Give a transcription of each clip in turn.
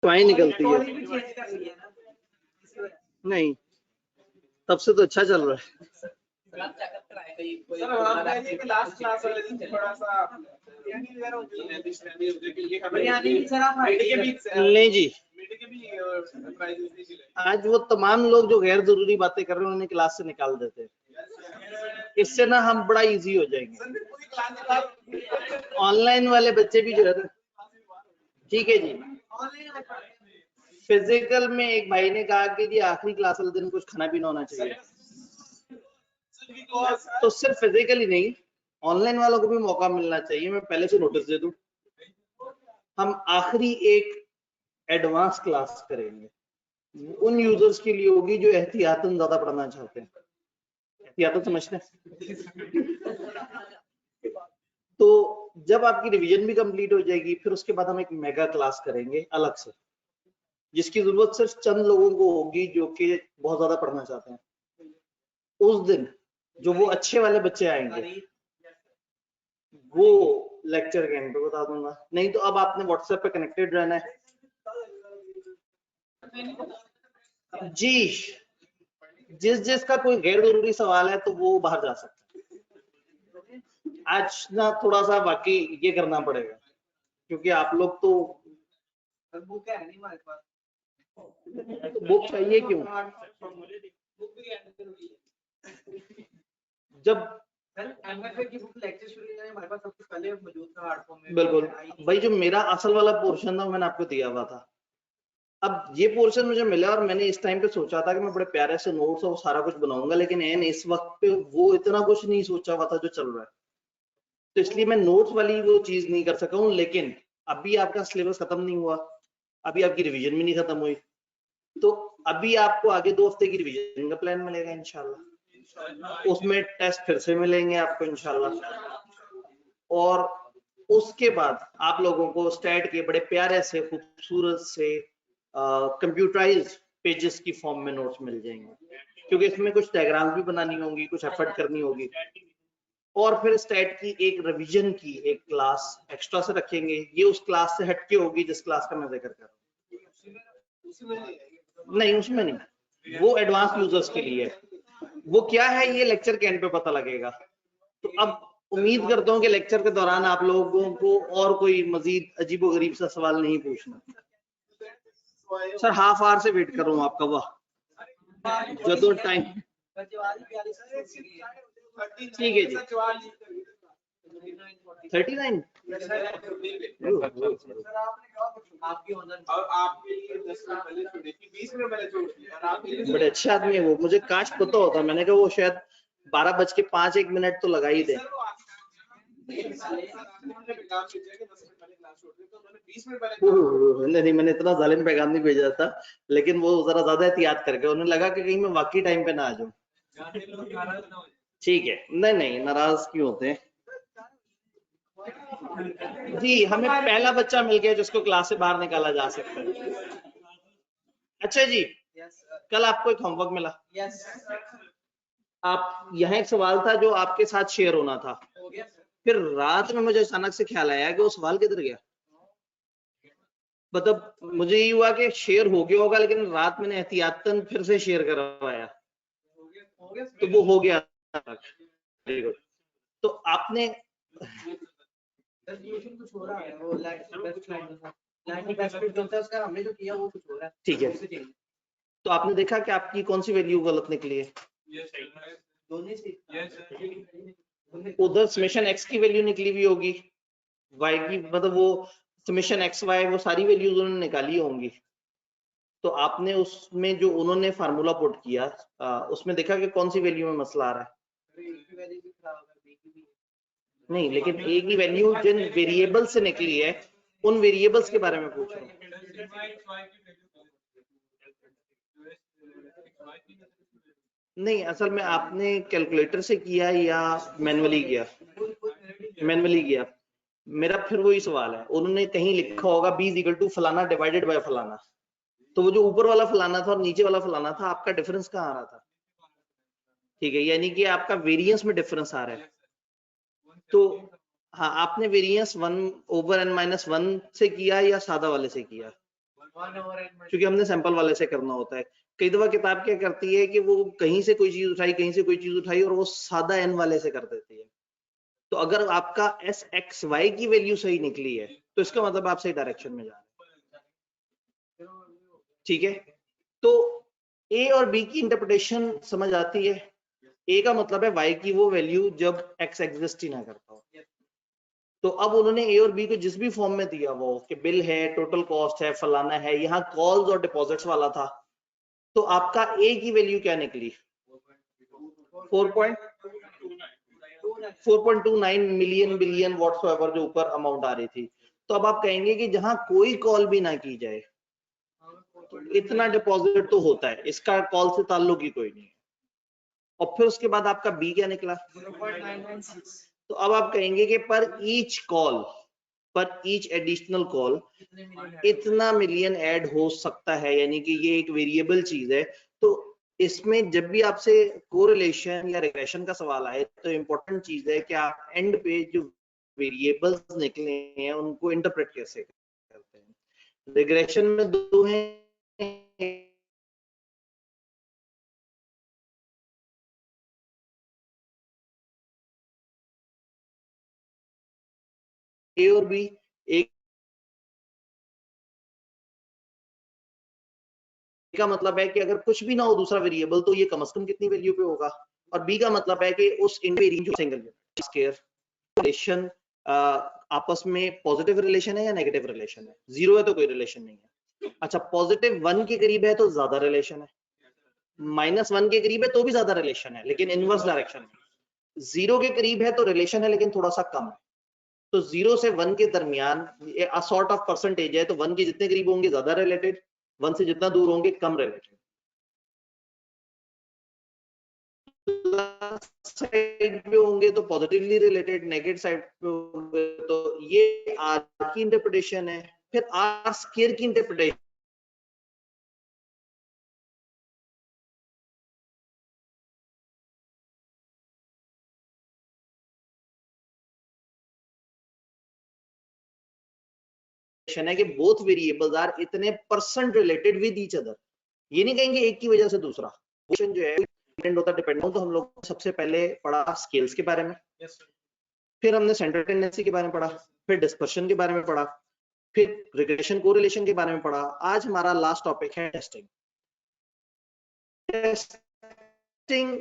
ट्वाई निकलती है। नहीं, तब से तो अच्छा चल रहा है। लास्ट क्लास वाले दिन थोड़ा सा नहीं जी, आज वो तमाम लोग जो गैर जरूरी बातें कर रहे हैं उन्हें क्लास से निकाल देते हैं। इससे ना हम बड़ा इजी हो जाएंगे। ऑनलाइन वाले बच्चे भी जो है, ठीक है जी। फिजिकल में एक भाई ने कहा कि जी आखिरी क्लास वाले दिन कुछ खाना पीना होना चाहिए, तो सिर्फ फिजिकली नहीं, ऑनलाइन वालों को भी मौका मिलना चाहिए। मैं पहले से नोटिस दे दूं, हम आखिरी एक एडवांस क्लास करेंगे, उन यूजर्स के लिए होगी जो एहतियातन ज्यादा पढ़ना चाहते हैं। एहतियातन समझते हैं? तो जब आपकी रिवीजन भी कंप्लीट हो जाएगी, फिर उसके बाद हम एक मेगा क्लास करेंगे अलग से, जिसकी जरूरत सिर्फ चंद लोगों को होगी जो कि बहुत ज्यादा पढ़ना चाहते हैं। उस दिन जो वो अच्छे वाले बच्चे आएंगे वो लेक्चर के एंड पे बता दूंगा। नहीं तो अब आपने व्हाट्सएप पे कनेक्टेड रहना है जी। जिसका कोई गैर जरूरी सवाल है तो वो बाहर जा सकता है। आज ना थोड़ा सा बाकी ये करना पड़ेगा, क्योंकि आप लोग तो बुक है नहीं हमारे पास। बुक चाहिए क्यों? जब एमएफए की बुक लेक्चर शुरू करने हमारे पास सब कुछ पहले मौजूद था हार्ड फॉर्म में। बिल्कुल भाई, जो मेरा असल वाला पोर्शन था मैंने आपको दिया हुआ था। अब ये पोर्शन मुझे मिला और मैंने इस टाइम पे सोचा था कि मैं बड़े प्यारे से नोट्स और सारा कुछ बनाऊंगा, लेकिन इस वक्त पे वो इतना कुछ नहीं सोचा हुआ था जो चल रहा है, तो इसलिए मैं नोट्स वाली वो चीज नहीं कर सका हूँ। लेकिन अभी आपका सिलेबस खत्म नहीं हुआ, अभी आपकी रिवीजन भी नहीं खत्म हुई, तो अभी आपको आगे 2 हफ्ते की रिवीजन का प्लान मिलेगा इंशाल्लाह। उसमें टेस्ट फिर से मिलेंगे आपको इंशाल्लाह, और उसके बाद आप लोगों को स्टैट के बड़े प्यारे से खूबसूरत से कंप्यूटराइज्ड पेजेस की फॉर्म में नोट्स मिल जाएंगे, क्योंकि इसमें कुछ डायग्राम भी बनानी होंगी, कुछ एफर्ट करनी होगी। और फिर स्टैट की एक रिवीजन की एक क्लास एक्स्ट्रा से रखेंगे, ये उस क्लास से हटके होगी जिस क्लास का मैं जिक्र कर रहा हूँ। नहीं, उसमें नहीं, वो एडवांस यूजर्स के लिए है। वो क्या है ये लेक्चर के एंड पे पता लगेगा। तो अब उम्मीद करता हूँ कि लेक्चर के दौरान आप लोगों को और कोई मजीद अजीबोगरीब सा सवाल नहीं पूछना। सर हाफ आवर से वेट कर रहा हूँ आपका, वाह जो तो टाइम ठीक है जी। 39 बड़े अच्छे आदमी है वो, मुझे काश पता होता। मैंने कहा वो शायद 12:05 तो लगा ही दे। नहीं, मैंने इतना जालिम पैगाम नहीं भेजा था, लेकिन वो जरा ज्यादा एहतियात करके उन्हें लगा कि कहीं मैं वाकई टाइम पे ना आ जाऊं। ठीक है, नहीं नाराज क्यों होते हैं जी। हमें पहला बच्चा मिल गया जिसको क्लास से बाहर निकाला जा सकता है। अच्छा जी, कल आपको एक होमवर्क मिला। आप यहाँ एक सवाल था जो आपके साथ शेयर होना था, फिर रात में मुझे अचानक से ख्याल आया कि वो सवाल किधर गया। मतलब मुझे ये हुआ कि शेयर हो गया होगा, लेकिन रात मैंने एहतियातन फिर से शेयर करवाया तो वो हो गया। Very good. तो आपने कुछ हो रहा है, वो हमने जो किया वो कुछ हो रहा है, ठीक है। तो आपने देखा कि आपकी कौन सी वैल्यू गलत निकली है? उधर समेशन एक्स की वैल्यू निकली हुई होगी, वाई की, मतलब वो समेशन एक्स वाई वो सारी वैल्यूज उन्होंने निकाली होंगी। तो आपने उसमें जो उन्होंने फार्मूला पुट किया उसमें देखा कि कौन सी वैल्यू में मसला आ रहा है? नहीं, लेकिन ए की वैल्यू जिन वेरिएबल से निकली है उन वेरिएबल्स के बारे में पूछ रहा हूँ। नहीं, असल में आपने कैलकुलेटर से किया या मैनुअली किया? मैनुअली किया। मेरा फिर वही सवाल है, उन्होंने कहीं लिखा होगा b = फलाना डिवाइडेड बाय फलाना, तो वो जो ऊपर वाला फलाना था और नीचे वाला फलाना था, आपका डिफरेंस कहाँ आ रहा था? ठीक है, यानी कि आपका वेरिएंस में डिफरेंस आ रहा है। तो हाँ, आपने वेरिएंस 1/n - 1 से किया या सादा वाले से किया? 1 over n multiplied। क्योंकि हमने सैंपल वाले से करना होता है। कई दफा किताब क्या करती है कि वो कहीं से कोई चीज उठाई, कहीं से कोई चीज उठाई और वो सादा n वाले से कर देती है। तो अगर आपका एस एक्स वाई की वैल्यू सही निकली है तो इसका मतलब आप सही डायरेक्शन में जा रहे हैं। ठीक है, तो ए और बी की इंटरप्रिटेशन समझ आती है। ए का मतलब है वाई की वो वैल्यू जब एक्स एग्जिस्ट ही ना करता हो। तो अब उन्होंने ए और बी को जिस भी फॉर्म में दिया वो कि बिल है, टोटल कॉस्ट है, फलाना है, यहाँ कॉल्स और डिपॉजिट्स वाला था, तो आपका ए की वैल्यू क्या निकली? 4.29 मिलियन बिलियन व्हाटसोएवर जो ऊपर अमाउंट आ रही थी। तो अब आप कहेंगे कि जहां कोई कॉल भी ना की जाए तो इतना डिपॉजिट तो होता है, इसका कॉल से ताल्लुक ही कोई नहीं है। और फिर उसके बाद आपका बी क्या निकला? 0.996। तो अब आप कहेंगे कि पर ईच कॉल, पर ईच एडिशनल कॉल इतना मिलियन ऐड हो सकता है, यानी कि ये एक वेरिएबल चीज है। तो इसमें जब भी आपसे कोरिलेशन या रिग्रेशन का सवाल आए तो इंपॉर्टेंट चीज है कि आप एंड पे जो वेरिएबल्स निकले हैं उनको इंटरप्रेट कैसे करते हैं। रिग्रेशन में दो हैं, ए और बी। एक का मतलब है कि अगर कुछ भी ना हो दूसरा वेरिएबल तो ये कम से कम कितनी वैल्यू पे होगा, और बी का मतलब है कि उस सिंगल स्केयर रिलेशन आपस में पॉजिटिव रिलेशन है या नेगेटिव रिलेशन है। जीरो है तो कोई रिलेशन नहीं है। अच्छा, पॉजिटिव 1 के करीब है तो ज्यादा रिलेशन है, -1 के करीब है तो भी ज्यादा रिलेशन है लेकिन इनवर्स डायरेक्शन में। 0 के करीब है तो रिलेशन है लेकिन थोड़ा सा कम है। तो 0 से 1 के दरमियान सॉर्ट ऑफ परसेंटेज है, तो 1 के जितने करीब होंगे ज्यादा रिलेटेड, 1 से जितना दूर होंगे कम रिलेटेड। साइड पे होंगे तो पॉजिटिवली रिलेटेड, नेगेटिव साइड पे होंगे तो ये आर की इंटरप्रिटेशन है। फिर आर स्क्वायर की इंटरप्रिटेशन है कि बोथ वेरिएबल्स आर इतने percent related with each other. ये नहीं कहेंगे एक की वजह से दूसरा जो है डिपेंड होता, डिपेंड हो। तो हम लोग सबसे पहले पढ़ा स्केल्स के बारे में, फिर हमने सेंट्रल टेंडेंसी के बारे में पढ़ा, फिर डिस्पर्शन के बारे में पढ़ा, फिर रिग्रेशन कोरिलेशन के बारे में पढ़ा। आज हमारा लास्ट टॉपिक है टेस्टिंग। टेस्टिंग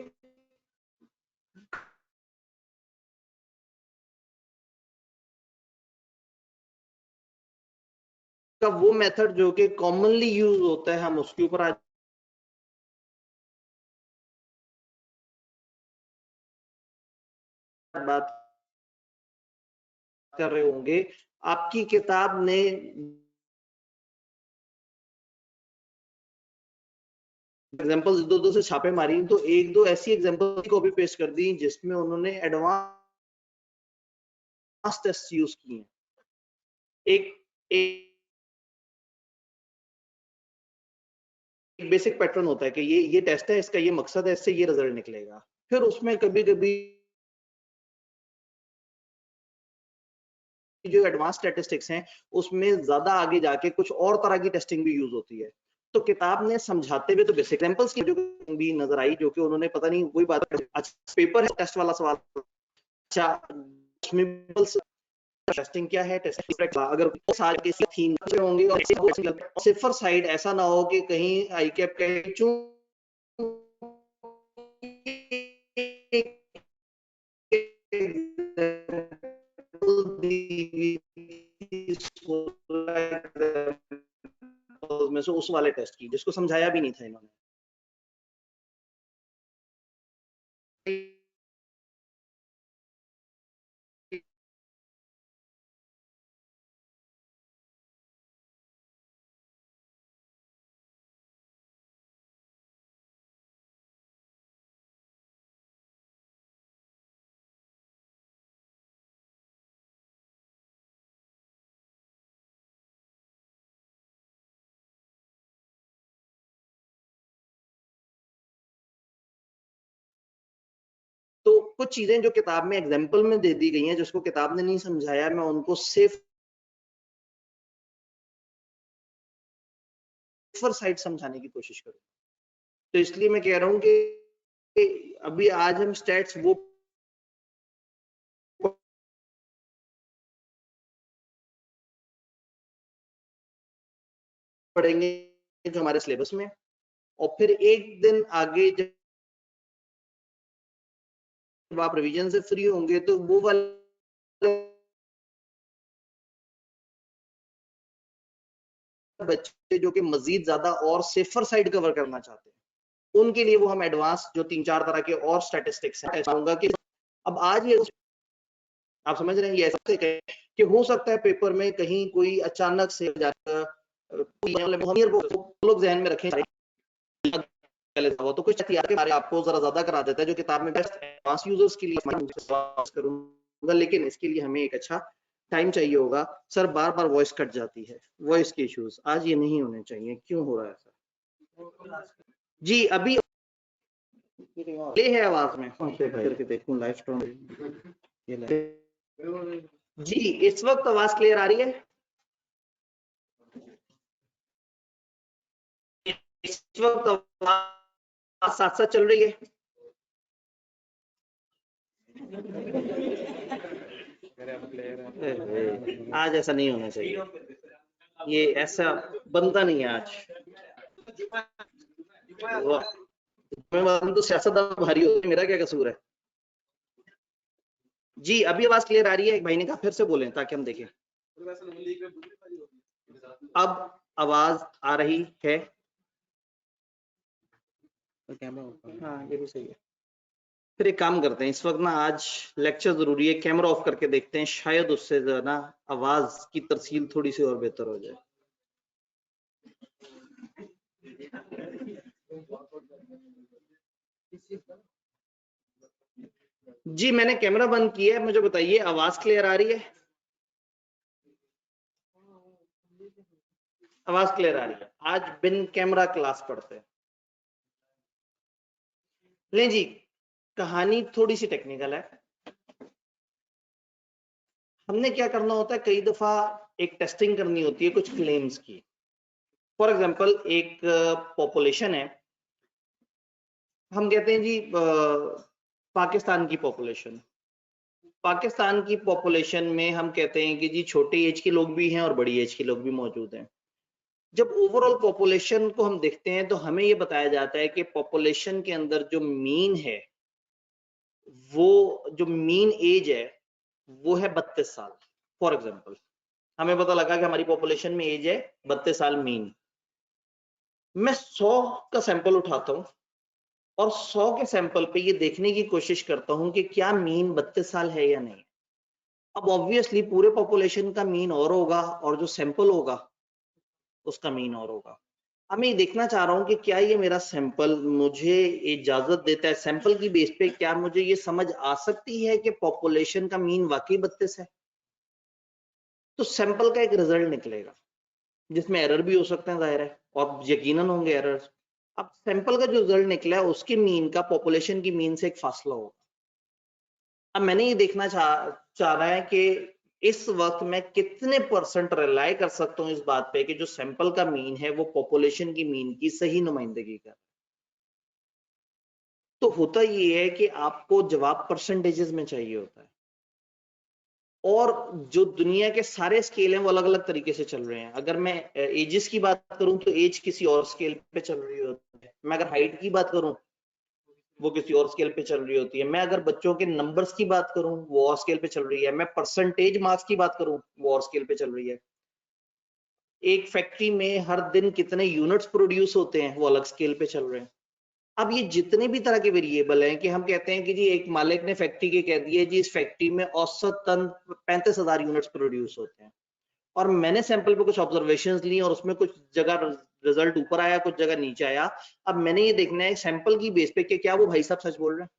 का वो मेथड जो कि कॉमनली यूज होता है, हम उसके ऊपर आज बात कर रहे होंगे। आपकी किताब ने एग्जांपल्स दो से छापे मारी तो एक दो ऐसी एग्जांपल कॉपी पेस्ट कर दी जिसमें उन्होंने एडवांस टेस्ट यूज किए हैं। एक बेसिक पैटर्न होता है कि ये टेस्ट है, इसका ये मकसद है, इससे ये रिजल्ट निकलेगा। फिर उसमें कभी कभी जो एडवांस स्टैटिस्टिक्स हैं उसमें ज्यादा आगे जाके कुछ और तरह की टेस्टिंग भी यूज होती है। तो किताब ने समझाते हुए तो बेसिक एग्जांपल्स की जो भी नजर आई, जो कि उन्होंने पता नहीं वही बात, अच्छा पेपर है टेस्ट वाला सवाल, अच्छा टेस्टिंग क्या है, टेस्टिंग अगर साल के थीम होंगे और सिफर साइड ऐसा ना हो कि कहीं आई कैप के में से उस वाले टेस्ट की जिसको समझाया भी नहीं था इन्होंने। तो कुछ चीजें जो किताब में एग्जाम्पल में दे दी गई हैं जिसको किताब ने नहीं समझाया, मैं उनको सिर्फ सेफर साइड समझाने की कोशिश करूँ। तो इसलिए मैं कह रहा हूँ कि अभी आज हम स्टैट्स वो पढ़ेंगे जो हमारे सिलेबस में, और फिर एक दिन आगे जब आप रिवीजन से फ्री होंगे तो वो वाले बच्चे जो कि मजीद ज्यादा और सेफर साइड कवर करना चाहते हैं, उनके लिए वो हम एडवांस जो 3-4 तरह के और स्टैटिस्टिक्स हैं चाहूंगा कि अब आज ये आप समझ रहे हैं, ये ऐसे कि हो सकता है पेपर में कहीं कोई अचानक से लोग जहन में रखें तो कुछ यार के बारे आपको जरा ज्यादा करा देता है जो किताब में बेस्ट एडवांस यूजर्स के लिए करूंगा, लेकिन इसके लिए हमें एक अच्छा टाइम चाहिए होगा। सर बार बार वॉइस कट जाती है, वॉइस के इश्यूज आज ये नहीं होने चाहिए, क्यों हो रहा है सर? जी अभी ले है आवाज में करके देखूं लाइव स्ट्रीम जी, इस वक्त आवाज क्लियर आ रही है? इस वक्त आवाज साथ साथ चल रही है? आज ऐसा नहीं होना चाहिए, ये ऐसा बनता नहीं है आज। तो सियासतदान भारी होती है, मेरा क्या कसूर है? जी अभी आवाज क्लियर आ रही है? एक भाई ने कहा फिर से बोलें ताकि हम देखें। अब आवाज आ रही है? हाँ ये भी सही है। फिर एक काम करते हैं, इस वक्त ना आज लेक्चर जरूरी है, कैमरा ऑफ करके देखते हैं, शायद उससे जो है ना आवाज की तरसील थोड़ी सी और बेहतर हो जाए। जी मैंने कैमरा बंद किया है, मुझे बताइए आवाज क्लियर आ रही है? आवाज क्लियर आ रही है। आज बिन कैमरा क्लास पढ़ते हैं। ले जी, कहानी थोड़ी सी टेक्निकल है। हमने क्या करना होता है, कई दफा एक टेस्टिंग करनी होती है कुछ क्लेम्स की। फॉर एग्जांपल एक पॉपुलेशन है, हम कहते हैं जी पाकिस्तान की पॉपुलेशन, पाकिस्तान की पॉपुलेशन में हम कहते हैं कि जी छोटे एज के लोग भी हैं और बड़ी एज के लोग भी मौजूद हैं। जब ओवरऑल पॉपुलेशन को हम देखते हैं तो हमें ये बताया जाता है कि पॉपुलेशन के अंदर जो मीन है, वो जो मीन एज है वो है 32 साल। फॉर एग्जांपल हमें पता लगा कि हमारी पॉपुलेशन में एज है 32 साल मीन। मैं 100 का सैंपल उठाता हूं और 100 के सैंपल पे ये देखने की कोशिश करता हूं कि क्या मीन 32 साल है या नहीं। अब ऑब्वियसली पूरे पॉपुलेशन का मीन और होगा और जो सैंपल होगा उसका मीन और होगा। अब मैं देखना चाह रहा हूं कि क्या ये मेरा सैंपल मुझे इजाजत देता है, सैंपल की बेस पे क्या मुझे ये समझ आ सकती है कि पॉपुलेशन का मीन वाकई 32 है। तो सैंपल का एक रिजल्ट निकलेगा जिसमें एरर भी हो सकते हैं, जाहिर है, और यकीनन होंगे एरर्स। अब सैंपल का जो रिजल्ट निकला है उसके मीन का पॉपुलेशन की मीन से एक फासला होगा। अब मैंने ये देखना चाह रहा है कि इस वक्त मैं कितने % रिलाई कर सकता हूं इस बात पे कि जो सैंपल का मीन है वो पॉपुलेशन की मीन की सही नुमाइंदगी कर। तो होता ये है कि आपको जवाब परसेंटेजेस में चाहिए होता है, और जो दुनिया के सारे स्केल हैं वो अलग अलग तरीके से चल रहे हैं। अगर मैं एजेस की बात करूं तो एज किसी और स्केल पे चल रही होती है, मैं अगर हाइट की बात करूं वो किसी और स्केल पे चल रही होती है, मैं अगर बच्चों के नंबर्स की बात करूं वो और स्केल पे चल रही है, मैं परसेंटेज मार्क्स की बात करूं वो और स्केल पे चल रही है, एक फैक्ट्री में हर दिन कितने यूनिट्स प्रोड्यूस होते हैं वो अलग स्केल पे चल रहे हैं। अब ये जितने भी तरह के वेरिएबल हैं कि हम कहते हैं कि जी एक मालिक ने फैक्ट्री के कह दिए जी इस फैक्ट्री में औसतन 35,000 यूनिट्स प्रोड्यूस होते हैं, और मैंने सैंपल पे कुछ ऑब्जर्वेशंस ली और उसमें कुछ जगह रिजल्ट ऊपर आया, कुछ जगह नीचे आया। अब मैंने ये देखना है सैंपल की बेस पे कि क्या वो भाई साहब सच बोल रहे हैं,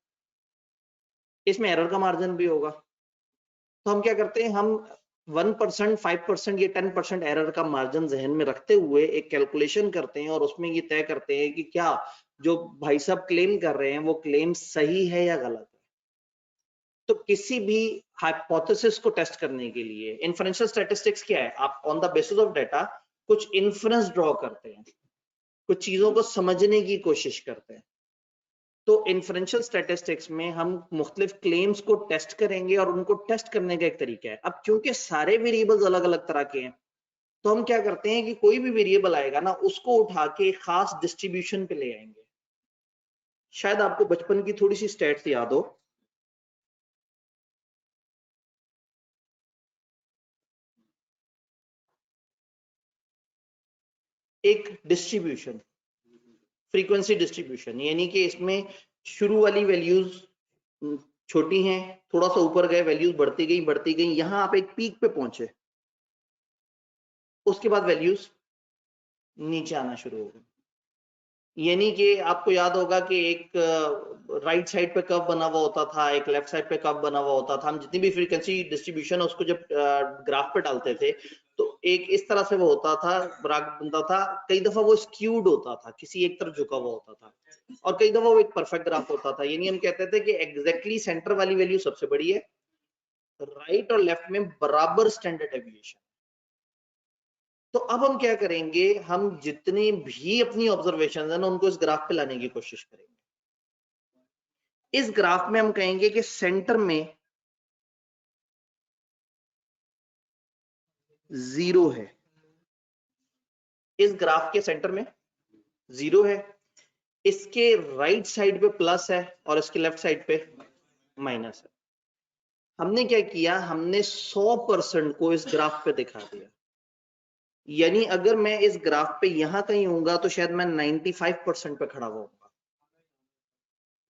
इसमें एरर का मार्जिन भी होगा। तो हम क्या करते हैं, हम 1%, 5% या 10% एरर का मार्जिन जहन में रखते हुए एक कैलकुलेशन करते हैं और उसमें ये तय करते हैं कि क्या जो भाई साहब क्लेम कर रहे हैं वो क्लेम सही है या गलत है। तो किसी भी हाइपोथेसिस को टेस्ट करने के लिए इन्फरेंशियल स्टैटिस्टिक्स क्या है, आप on the basis of data कुछ इन्फ्रेंस ड्रॉ करते हैं। कुछ चीजों को समझने की कोशिश करते हैं। तो इन्फ्रेंशियल स्टैटिस्टिक्स में हम मुख्तलिफ क्लेम्स को टेस्ट करेंगे और उनको टेस्ट करने का एक तरीका है। अब क्योंकि सारे वेरिएबल्स अलग अलग तरह के हैं, तो हम क्या करते हैं कि कोई भी वेरिएबल आएगा ना, उसको उठा के खास डिस्ट्रीब्यूशन पे ले आएंगे। शायद आपको बचपन की थोड़ी सी स्टैट्स याद हो, एक डिस्ट्रीब्यूशन, फ्रीक्वेंसी डिस्ट्रीब्यूशन, यानी कि इसमें शुरू वाली वैल्यूज छोटी हैं, थोड़ा सा ऊपर गए, वैल्यूज बढ़ती गई, यहां आप एक पीक पे पहुंचे, उसके बाद वैल्यूज नीचे आना शुरू हो गई। यानी कि आपको याद होगा कि एक राइट साइड पे कर्व बना हुआ होता था, एक लेफ्ट साइड पे कर्व बना हुआ होता था। हम जितनी भी फ्रीक्वेंसी डिस्ट्रीब्यूशन है उसको जब ग्राफ पे डालते थे तो एक इस तरह से वो होता था, ग्राफ बनता था। कई दफा वो स्क्यूड होता था, किसी एक तरफ झुका हुआ होता था, और कई दफा वो एक परफेक्ट ग्राफ होता था। यानी हम कहते थे कि एग्जैक्टली सेंटर वाली वैल्यू सबसे बड़ी है, राइट और लेफ्ट में बराबर स्टैंडर्ड डेविएशन। तो अब हम क्या करेंगे, हम जितने भी अपनी ऑब्जर्वेशन है ना उनको इस ग्राफ पे लाने की कोशिश करेंगे। इस ग्राफ में हम कहेंगे कि सेंटर में 0 है, इस ग्राफ के सेंटर में 0 है, इसके राइट साइड पे प्लस है और इसके लेफ्ट साइड पे माइनस है। हमने क्या किया, हमने 100% को इस ग्राफ पे दिखा दिया। यानी अगर मैं इस ग्राफ पे यहां कहीं होऊंगा तो शायद मैं 95% पे खड़ा होऊंगा।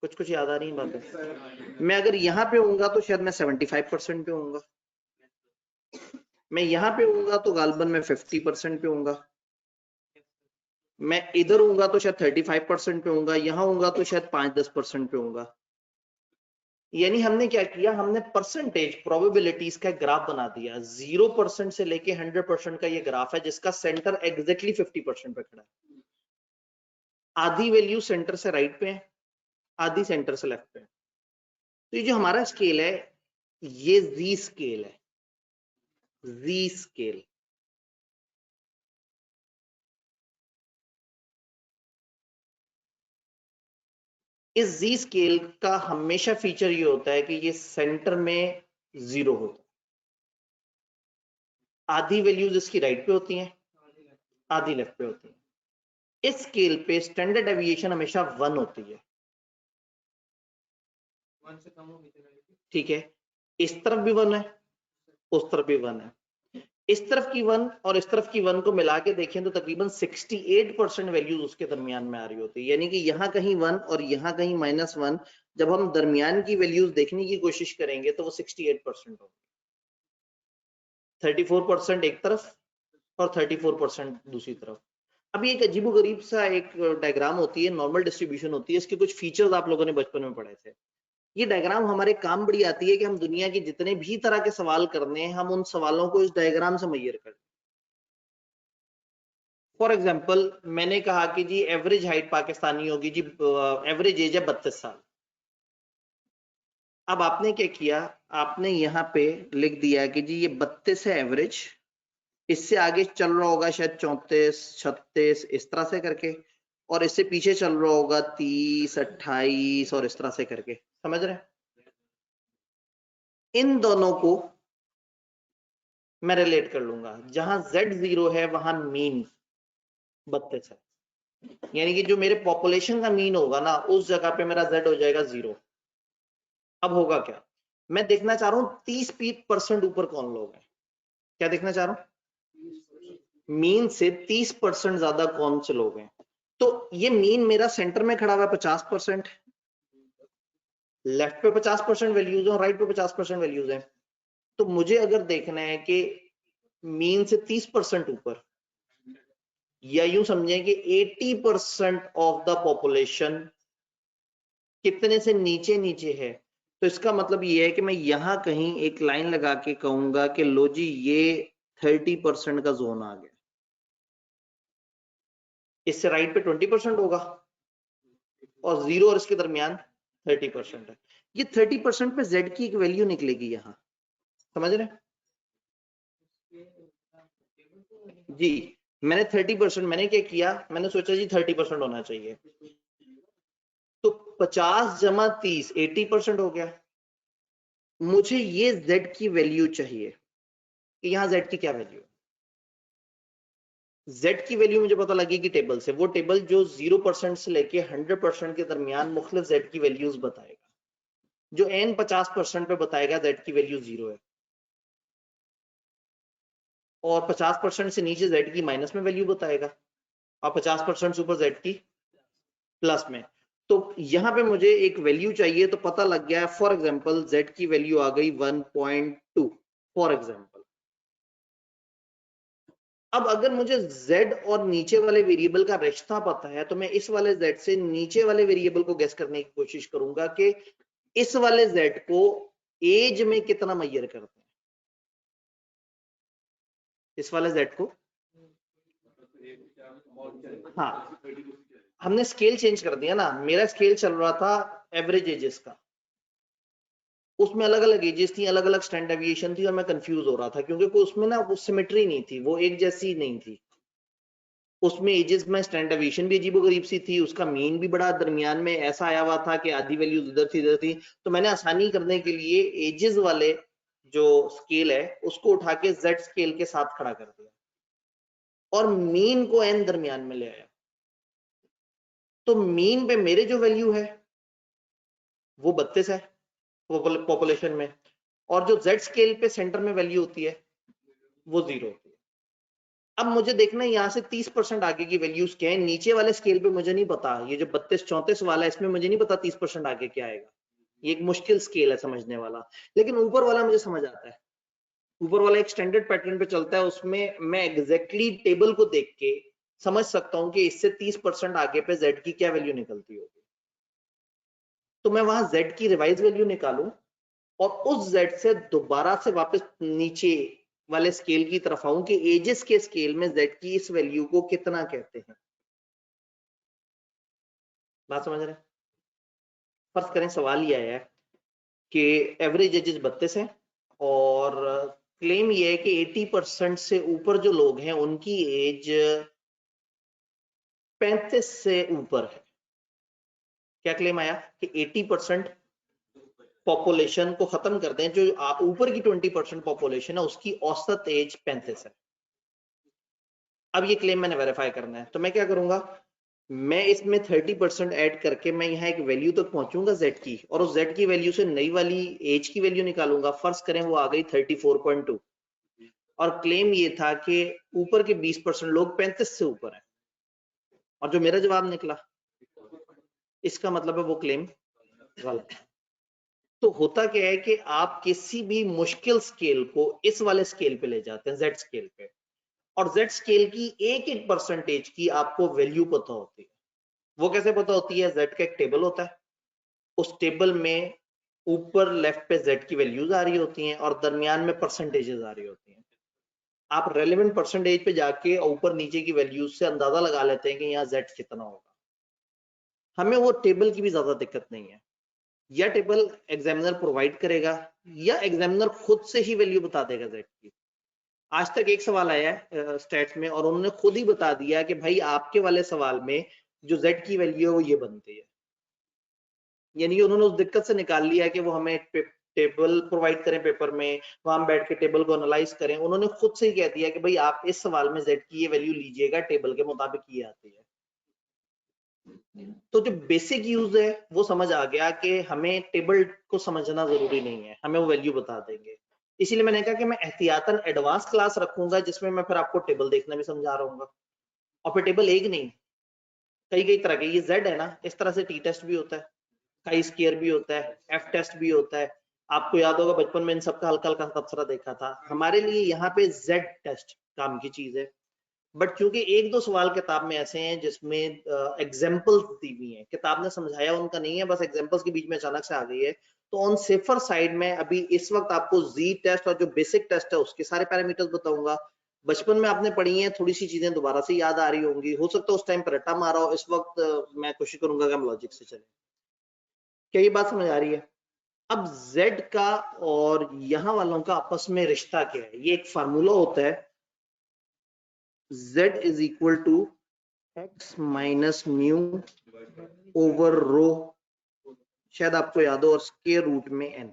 कुछ याद आ रही है बातें? मैं अगर यहाँ पे होऊंगा तो शायद मैं 75% पे होऊंगा, मैं यहाँ पे होऊंगा तो गालबन मैं 50% पे होऊंगा, मैं इधर होऊंगा तो शायद 35% पे होऊंगा, यहाँ होऊंगा तो शायद 5-10% पे होऊंगा। यानी हमने क्या किया, हमने परसेंटेज प्रोबेबिलिटीज का ग्राफ बना दिया। 0% से लेके 100% का ये ग्राफ है जिसका सेंटर एग्जैक्टली 50% पे खड़ा है। आधी वैल्यू सेंटर से राइट पे है, आधी सेंटर से लेफ्ट पे है। तो ये जो हमारा स्केल है ये जी स्केल है, जी स्केल। इस जी स्केल का हमेशा फीचर ये होता है कि ये सेंटर में 0 होता है। आधी वैल्यूज इसकी राइट पे होती हैं, आधी लेफ्ट पे होती हैं। इस स्केल पे स्टैंडर्ड डेविएशन हमेशा 1 होती है, 1 से कम होगी तो ठीक है। इस तरफ भी 1 है, उस तरफ भी 1 है। इस तरफ की 1 और इस तरफ की 1 को मिला के देखें तो तकरीबन 68% वैल्यूज उसके दरमियान में आ रही होती है। यानी कि यहाँ कहीं 1 और यहाँ कहीं -1, जब हम दरमियान की वैल्यूज देखने की कोशिश करेंगे तो वो 68% होगी। 34% एक तरफ और 34% दूसरी तरफ। अभी एक अजीबोगरीब सा एक डायग्राम होती है, नॉर्मल डिस्ट्रीब्यूशन होती है, इसके कुछ फीचर्स आप लोगों ने बचपन में पढ़े थे। ये डायग्राम हमारे काम बड़ी आती है कि हम दुनिया के जितने भी तरह के सवाल करने हैं, हम उन सवालों को इस डायग्राम से मैयर कर। फॉर एग्जाम्पल मैंने कहा कि जी एवरेज हाइट पाकिस्तानियों की जी एवरेज एज है 32 साल। अब आपने क्या किया, आपने यहाँ पे लिख दिया कि जी ये 32 है एवरेज, इससे आगे चल रहा होगा शायद 34, 36 इस तरह से करके, और इससे पीछे चल रहा होगा 30, 28 और इस तरह से करके। समझ रहे हैं? इन दोनों को मैं रिलेट कर लूंगा। जहां Z0 है वहां मीन 32 है, यानी कि जो मेरे पॉपुलेशन का मीन होगा ना उस जगह पे मेरा Z हो जाएगा 0। अब होगा क्या, मैं देखना चाह रहा हूँ 30% ऊपर कौन लोग हैं। क्या देखना चाह रहा हूँ, मीन से 30% ज्यादा कौन से लोग हैं। तो ये मीन मेरा सेंटर में खड़ा हुआ है 50%, लेफ्ट पे 50% वैल्यूज है और राइट पे 50% वैल्यूज है। तो मुझे अगर देखना है कि मीन से 30% ऊपर, या यूं समझें कि 80% ऑफ द पॉपुलेशन कितने से नीचे नीचे है, तो इसका मतलब ये है कि मैं यहां कहीं एक लाइन लगा के कहूंगा कि लो जी ये 30% का जोन आ गया। इससे राइट पे 20% होगा और 0 और इसके दरमियान 30% है। ये 30% पे Z की एक वैल्यू निकलेगी यहां, समझ रहे हैं जी। मैंने 30%, मैंने क्या किया, मैंने सोचा जी 30% होना चाहिए, तो 50 जमा 30 80% हो गया। मुझे ये z की वैल्यू चाहिए कि यहाँ z की क्या वैल्यू है। z की वैल्यू मुझे पता लगी कि टेबल से, वो टेबल जो 0% से लेके 100% के दरमियान मुख्तलिफ z की वैल्यूज बताएगा। जो n 50% पे बताएगा z की वैल्यू 0 है, और 50% से नीचे z की माइनस में वैल्यू बताएगा, और 50% से ऊपर z की प्लस में। तो यहां पे मुझे एक वैल्यू चाहिए, तो पता लग गया, फॉर एग्जांपल z की वैल्यू आ गई 1.2 फॉर एग्जांपल। अब अगर मुझे z और नीचे वाले वेरिएबल का रिश्ता पता है, तो मैं इस वाले z से नीचे वाले वेरिएबल को गेस करने की कोशिश करूंगा कि इस वाले z को एज में कितना मेजर करते हैं, इस वाले z को। हाँ, हमने स्केल चेंज कर दिया ना, मेरा स्केल चल रहा था एवरेज एजेस का, उसमें अलग अलग एजेस थी, अलग अलग स्टैंडर्ड डेविएशन थी, और मैं कंफ्यूज हो रहा था क्योंकि उसमें ना वो सिमेट्री नहीं थी, वो एक जैसी नहीं थी। उसमें एजेस में स्टैंडर्ड डेविएशन भी अजीबोगरीब सी थी, उसका मीन भी बड़ा दरमियान में ऐसा आया हुआ था कि आधी वैल्यूज इधर थी। तो मैंने आसानी करने के लिए एजेस वाले जो स्केल है उसको उठा के जेड स्केल के साथ खड़ा कर दिया, और मीन को एन दरमियान में ले आया। तो मीन पे मेरे जो वैल्यू है वो 32 है पॉपुलेशन में, और जो जेड स्केल पे सेंटर में वैल्यू होती है वो 0 होती है। अब मुझे देखना है यहाँ से 30% आगे की वैल्यूज क्या है। नीचे वाले स्केल पे मुझे नहीं पता, ये जो 32-34 वाला है इसमें मुझे नहीं पता 30% आगे क्या आएगा, ये एक मुश्किल स्केल है समझने वाला। लेकिन ऊपर वाला मुझे समझ आता है, ऊपर वाला एक स्टैंडर्ड पैटर्न पे चलता है, उसमें मैं एग्जैक्टली टेबल को देख के समझ सकता हूँ कि इससे 30% आगे पे जेड की क्या वैल्यू निकलती होगी। तो मैं वहां जेड की रिवाइज वैल्यू निकालूं, और उस z से दोबारा से वापस नीचे वाले स्केल की तरफ आऊं कि एजेस के स्केल में z की इस वैल्यू को कितना कहते हैं। बात समझ रहे हैं? फर्ज करें सवाल ये आया है कि एवरेज एजेस 32 है, और क्लेम ये है कि 80% से ऊपर जो लोग हैं उनकी एज 35 से ऊपर है। क्या क्लेम आया कि 80% पॉपुलेशन को खत्म कर दें, जो ऊपर की 20% पॉपुलेशन है उसकी औसत एज 35 है। अब ये क्लेम मैंने वेरीफाई करना है, तो मैं क्या करूंगा, मैं इसमें 30% ऐड करके मैं यहाँ एक वैल्यू तक पहुंचूंगा z की, और उस z की वैल्यू से नई वाली एज की वैल्यू निकालूंगा। फर्ज करें वो आ गई 34.2, और क्लेम ये था कि ऊपर के 20% लोग 35 से ऊपर हैं, और जो मेरा जवाब निकला इसका मतलब है वो क्लेम गलत है। तो होता क्या है कि आप किसी भी मुश्किल स्केल को इस वाले स्केल पे ले जाते हैं, z स्केल पे, और z स्केल की एक एक परसेंटेज की आपको वैल्यू पता होती है। वो कैसे पता होती है, z का एक टेबल होता है, उस टेबल में ऊपर लेफ्ट पे z की वैल्यूज आ रही होती हैं, और दरमियान में परसेंटेजेस आ रही होती हैं। आप रेलेवेंट परसेंटेज पे जाके ऊपर नीचे की वैल्यूज से अंदाजा लगा लेते हैं कि यहाँ z कितना होगा। हमें वो टेबल की भी ज्यादा दिक्कत नहीं है, या टेबल एग्जामिनर प्रोवाइड करेगा, या एग्जामिनर खुद से ही वैल्यू बता देगा z की। आज तक एक सवाल आया है स्टैट्स में, और उन्होंने खुद ही बता दिया कि भाई आपके वाले सवाल में जो z की वैल्यू है वो ये बनती है। यानी उन्होंने उस दिक्कत से निकाल लिया कि वो हमें टेबल प्रोवाइड करें पेपर में, वहां हम बैठ के टेबल को एनालाइज करें। उन्होंने खुद से ही कह दिया कि भाई आप इस सवाल में z की ये वैल्यू लीजिएगा, टेबल के मुताबिक ये आती है। तो जो बेसिक यूज है वो समझ आ गया कि हमें टेबल को समझना जरूरी नहीं है, हमें वो वैल्यू बता देंगे। इसीलिए मैंने कहा कि मैं एहतियातन एडवांस क्लास रखूंगा जिसमें मैं फिर आपको टेबल देखना भी समझा रहा हूँ। और फिर टेबल एक नहीं, कई कई तरह के, ये जेड है ना, इस तरह से टी टेस्ट भी होता है, काई स्केयर भी होता है, एफ टेस्ट भी होता है। आपको याद होगा बचपन में इन सबका हल्का हल्का तबसरा देखा था। हमारे लिए यहाँ पे जेड टेस्ट काम की चीज है। बट चूंकि एक दो सवाल किताब में ऐसे हैं जिसमें एग्जाम्पल्स दी हुई हैं, किताब ने समझाया उनका नहीं है, बस एग्जाम्पल्स के बीच में अचानक से आ गई है, तो ऑन सेफर साइड में अभी इस वक्त आपको जी टेस्ट और जो बेसिक टेस्ट है उसके सारे पैरामीटर्स बताऊंगा। बचपन में आपने पढ़ी हैं, थोड़ी सी चीजें दोबारा से याद आ रही होंगी, हो सकता है उस टाइम पर रट्टा मारा हो, इस वक्त मैं कोशिश करूंगा कि हम लॉजिक से चले। क्या ये बात समझ आ रही है? अब z का और यहाँ वालों का आपस में रिश्ता क्या है, ये एक फार्मूला होता है z is equal to x minus mu over rho, शायद आपको याद हो, और स्क्वायर रूट में n।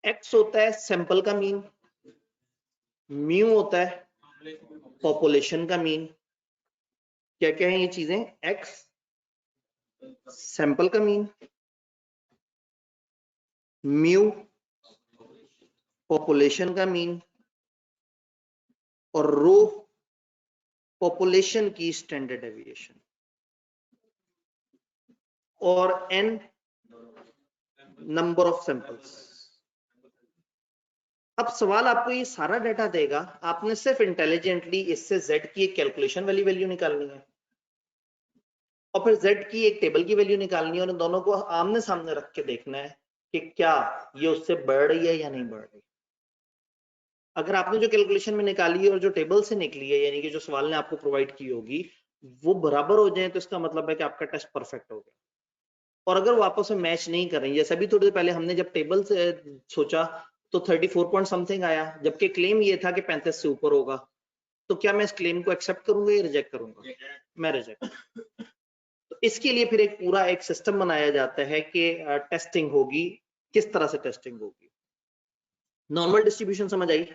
x होता है सैंपल का मीन, म्यू होता है पॉपुलेशन का मीन। क्या क्या है ये चीजें? x सैंपल का मीन, म्यू पॉपुलेशन का मीन, और रो पॉपुलेशन की स्टैंडर्ड डेविएशन, और n नंबर ऑफ सैंपल्स। अब सवाल आपको ये सारा डाटा देगा, आपने सिर्फ इंटेलिजेंटली इससे z की एक कैलकुलेशन वाली वैल्यू निकालनी है और फिर z की एक टेबल की वैल्यू निकालनी है, और इन दोनों को आमने सामने रख के देखना है कि क्या ये उससे बढ़ रही है या नहीं बढ़ रही। अगर आपने जो कैलकुलेशन में निकाली है और जो टेबल से निकली है, यानी कि जो सवाल ने आपको प्रोवाइड की होगी, वो बराबर हो जाए तो इसका मतलब है कि आपका टेस्ट परफेक्ट हो गया। और अगर वो आपस में मैच नहीं कर रही, जैसे अभी थोड़ी देर पहले हमने जब टेबल से सोचा तो 34 पॉइंट समथिंग आया, जबकि क्लेम ये था कि 35 से ऊपर होगा, तो क्या मैं इस क्लेम को एक्सेप्ट करूंगा या रिजेक्ट करूंगा? मैं रिजेक्ट। तो इसके लिए फिर एक पूरा एक सिस्टम बनाया जाता है कि टेस्टिंग होगी। किस तरह से टेस्टिंग होगी? नॉर्मल डिस्ट्रीब्यूशन समझ आई?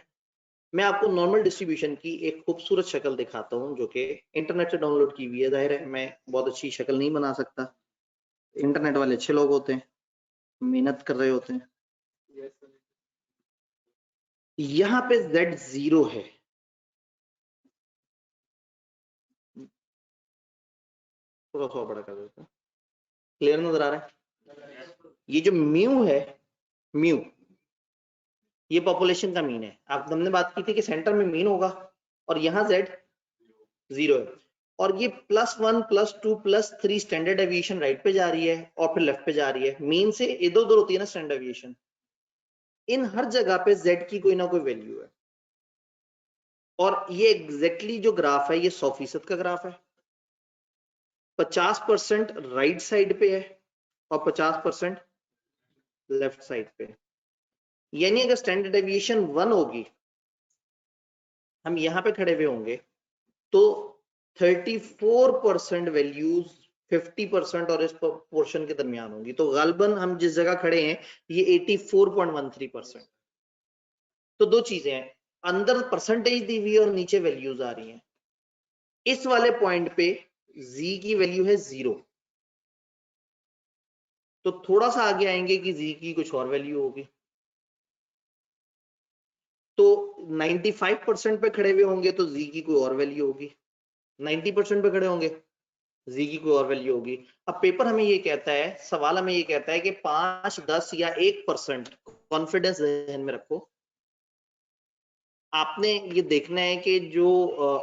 मैं आपको नॉर्मल डिस्ट्रीब्यूशन की एक खूबसूरत शक्ल दिखाता हूं जो कि इंटरनेट से डाउनलोड की हुई है। जाहिर है मैं बहुत अच्छी शक्ल नहीं बना सकता, इंटरनेट वाले अच्छे लोग होते हैं, मेहनत कर रहे होते हैं। यहाँ पे Z0 है, थोड़ा सा बड़ा कर देता हूं, क्लियर नजर आ रहा है? ये जो म्यू है, म्यू ये पॉपुलेशन का मीन है। आप हमने बात की थी कि सेंटर में मीन होगा और यहाँ Z0 है, और ये +1 +2 +3 स्टैंडर्ड डेविएशन राइट पे जा रही है और फिर लेफ्ट पे जा रही है। मीन से इधर उधर होती है ना स्टैंडर्ड डेविएशन, इन हर जगह पे Z की कोई ना कोई वैल्यू है। और ये एग्जैक्टली जो ग्राफ है ये 100% का ग्राफ है। 50% राइट साइड पे है और 50% लेफ्ट साइड पे। यानी अगर स्टैंडर्ड डेविएशन 1 होगी, हम यहां पे खड़े हुए होंगे, तो 34% वैल्यूज 50% और इस पोर्शन के दरमियान होंगी। तो गालबन हम जिस जगह खड़े हैं ये 84.13%। तो दो चीजें हैं, अंदर परसेंटेज दी हुई है और नीचे वैल्यूज आ रही हैं। इस वाले पॉइंट पे z की वैल्यू है 0, तो थोड़ा सा आगे आएंगे कि z की कुछ और वैल्यू होगी। तो 95% पे खड़े हुए होंगे तो z की कोई और वैल्यू होगी, 90% पे खड़े होंगे z की कोई और वैल्यू होगी। अब पेपर हमें ये कहता है, सवाल हमें ये कहता है कि 5, 10 या 1% कॉन्फिडेंस ध्यान में रखो। आपने ये देखना है कि जो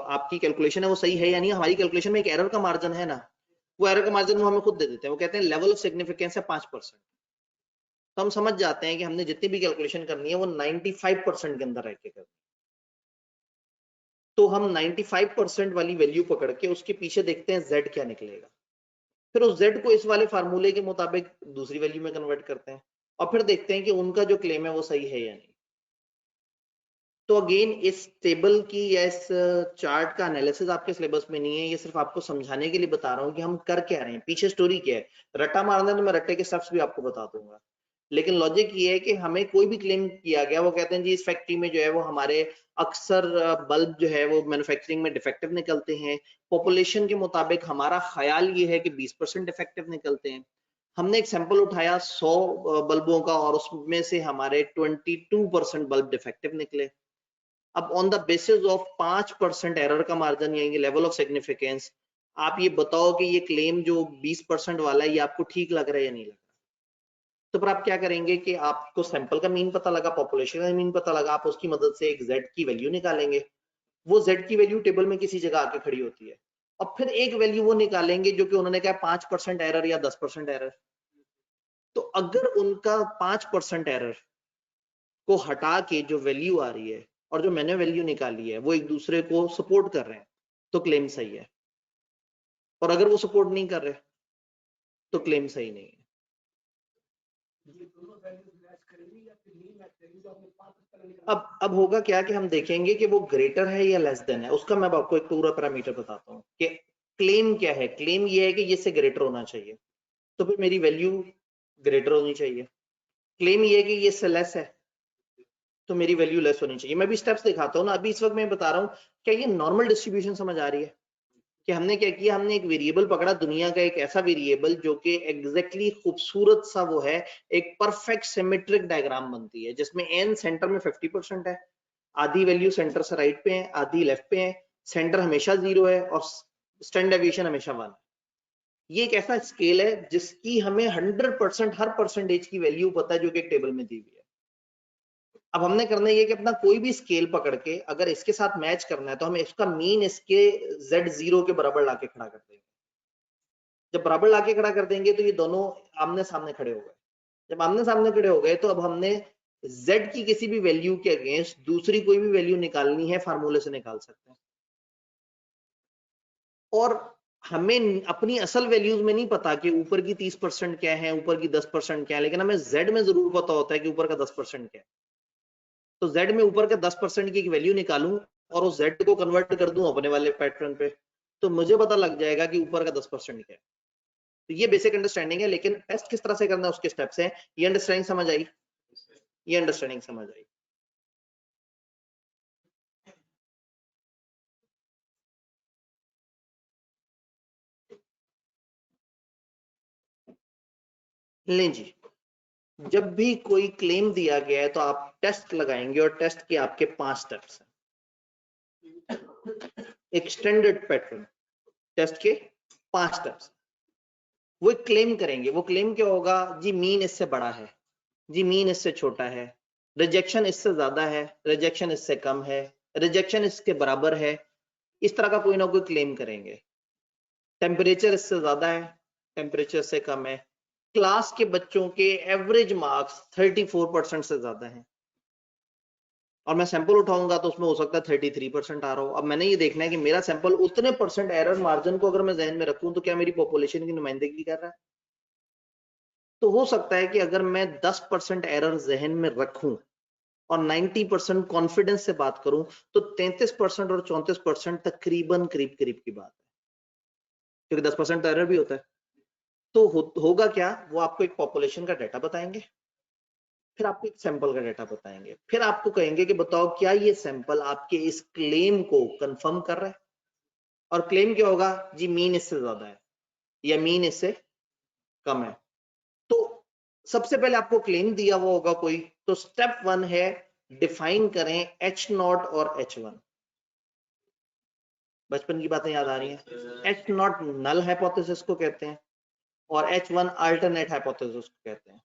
आपकी कैलकुलेशन है वो सही है या नहीं। हमारी कैलकुलेशन में एक एरर का मार्जिन है ना, वो एरर का मार्जिन वो हमें खुद दे देते हैं। वो कहते हैं लेवल ऑफ सिग्निफिकेंस है 5%। तो हम समझ जाते हैं कि हमने जितनी भी कैलकुलेशन करनी है वो 95% के अंदर रह के करनी। तो हम 95% वाली वैल्यू पकड़ के उसके पीछे देखते हैं z क्या निकलेगा, फिर उस z को इस वाले फार्मूले के मुताबिक दूसरी वैल्यू में कन्वर्ट करते हैं और फिर देखते हैं कि उनका जो क्लेम है वो सही है या नहीं। तो अगेन इस टेबल की या इस चार्ट का एनालिसिस आपके सिलेबस में नहीं है, ये सिर्फ आपको समझाने के लिए बता रहा हूँ कि हम कर क्या रहे हैं, पीछे स्टोरी क्या है। रट्टा मारना है तो मैं रट्टे के स्टेप्स भी आपको बता दूंगा, लेकिन लॉजिक ये है कि हमें कोई भी क्लेम किया गया, वो कहते हैं जी इस फैक्ट्री में जो है वो हमारे अक्सर बल्ब जो है वो मैन्युफैक्चरिंग में डिफेक्टिव निकलते हैं। पॉपुलेशन के मुताबिक हमारा ख्याल ये है कि 20% डिफेक्टिव निकलते हैं। हमने एक सैंपल उठाया 100 बल्बों का और उसमें से हमारे 22% बल्ब डिफेक्टिव निकले। अब on the basis of 5% error का मार्जिन यानी लेवल ऑफ सिग्निफिकेंस, आप ये बताओ कि ये क्लेम जो 20% वाला है ये आपको ठीक लग रहा है या नहीं लग रहा। तो फिर आप क्या करेंगे कि आपको सैंपल का मीन पता लगा, पॉपुलेशन का मीन पता लगा, आप उसकी मदद से एक z की वैल्यू निकालेंगे। वो z की वैल्यू टेबल में किसी जगह आके खड़ी होती है और फिर एक वैल्यू वो निकालेंगे जो कि उन्होंने कहा 5% एरर या 10% एरर। तो अगर उनका 5% एरर को हटा के जो वैल्यू आ रही है और जो मैंने वैल्यू निकाली है वो एक दूसरे को सपोर्ट कर रहे हैं तो क्लेम सही है, और अगर वो सपोर्ट नहीं कर रहे तो क्लेम सही नहीं है। अब होगा क्या कि हम देखेंगे कि वो ग्रेटर है या लेस देन है, उसका मैं आपको एक पूरा पैरामीटर बताता हूँ कि क्लेम क्या है। क्लेम ये है कि ये से ग्रेटर होना चाहिए, तो फिर मेरी वैल्यू ग्रेटर होनी चाहिए। क्लेम ये है कि ये से लेस है, तो मेरी वैल्यू लेस होनी चाहिए। मैं भी स्टेप्स दिखाता हूँ ना। अभी इस वक्त मैं बता रहा हूँ, क्या ये नॉर्मल डिस्ट्रीब्यूशन समझ आ रही है? कि हमने क्या किया, हमने एक वेरिएबल पकड़ा, दुनिया का एक ऐसा वेरिएबल जो कि एग्जैक्टली खूबसूरत सा वो है, एक परफेक्ट सिमेट्रिक डायग्राम बनती है जिसमें एन सेंटर में 50% है, आधी वैल्यू सेंटर से राइट पे है, आधी लेफ्ट पे है, सेंटर हमेशा 0 है और स्टैंडर्ड डेविएशन हमेशा 1। ये एक ऐसा स्केल है जिसकी हमें 100% हर परसेंटेज की वैल्यू पता है जो कि एक टेबल में दी हुई है। अब हमने करना ये कि अपना कोई भी स्केल पकड़ के अगर इसके साथ मैच करना है तो हम इसका मीन इसके Z0 के बराबर लाके खड़ा कर देंगे। जब बराबर लाके खड़ा कर देंगे तो ये दोनों आमने सामने खड़े हो गए। जब आमने सामने खड़े हो गए तो अब हमने Z की किसी भी वैल्यू के अगेंस्ट दूसरी कोई भी वैल्यू निकालनी है, फार्मूले से निकाल सकते हैं। और हमें अपनी असल वैल्यूज में नहीं पता कि ऊपर की 30% क्या है, ऊपर की 10% क्या है, लेकिन हमें Z में जरूर पता होता है कि ऊपर का 10% क्या है। तो Z में ऊपर का 10% की एक वैल्यू निकालूं और उस Z को कन्वर्ट कर दूं अपने वाले पैटर्न पे, तो मुझे पता लग जाएगा कि ऊपर का 10% क्या है। तो ये बेसिक अंडरस्टैंडिंग है, लेकिन टेस्ट किस तरह से करना है उसके स्टेप्स हैं। ये अंडरस्टैंडिंग समझ आई? ये अंडरस्टैंडिंग समझ आई? लें जी, जब भी कोई क्लेम दिया गया है तो आप टेस्ट लगाएंगे और टेस्ट के आपके 5 स्टेप्स हैं। एक्सटेंडेड पैटर्न टेस्ट के 5 स्टेप्स। वो एक क्लेम करेंगे। वो क्लेम क्या होगा जी? मीन इससे बड़ा है जी, मीन इससे छोटा है, रिजेक्शन इससे ज्यादा है, रिजेक्शन इससे कम है, रिजेक्शन इसके बराबर है। इस तरह का कोई ना कोई क्लेम करेंगे। टेम्परेचर इससे ज्यादा है, टेम्परेचर से कम है, क्लास के बच्चों के एवरेज मार्क्स 34% से ज्यादा हैं, और मैं सैंपल उठाऊंगा तो उसमें हो सकता है 33% आ रहा हो। अब मैंने ये देखना है कि मेरा सैंपल उतने परसेंट एरर मार्जिन को अगर मैं जहन में रखूं तो क्या मेरी पॉपुलेशन की नुमाइंदगी कर रहा है? तो हो सकता है कि अगर मैं 10% एरर जहन में रखूं और 90% कॉन्फिडेंस से बात करूं तो 33% और 34% तकरीबन करीब करीब की बात है, क्योंकि 10% एरर भी होता है। तो होगा क्या, वो आपको एक पॉपुलेशन का डाटा बताएंगे, फिर आपको एक सैंपल का डाटा बताएंगे, फिर आपको कहेंगे कि बताओ क्या ये सैंपल आपके इस क्लेम को कंफर्म कर रहा है। और क्लेम क्या होगा जी? मीन इससे ज्यादा है या मीन इससे कम है। तो सबसे पहले आपको क्लेम दिया हुआ होगा कोई, तो स्टेप 1 है डिफाइन करें H0 और H1। बचपन की बातें याद आ रही हैं? H0 नल हाइपोथेसिस को कहते हैं और H1 अल्टरनेट हाइपोथेसिस को कहते हैं।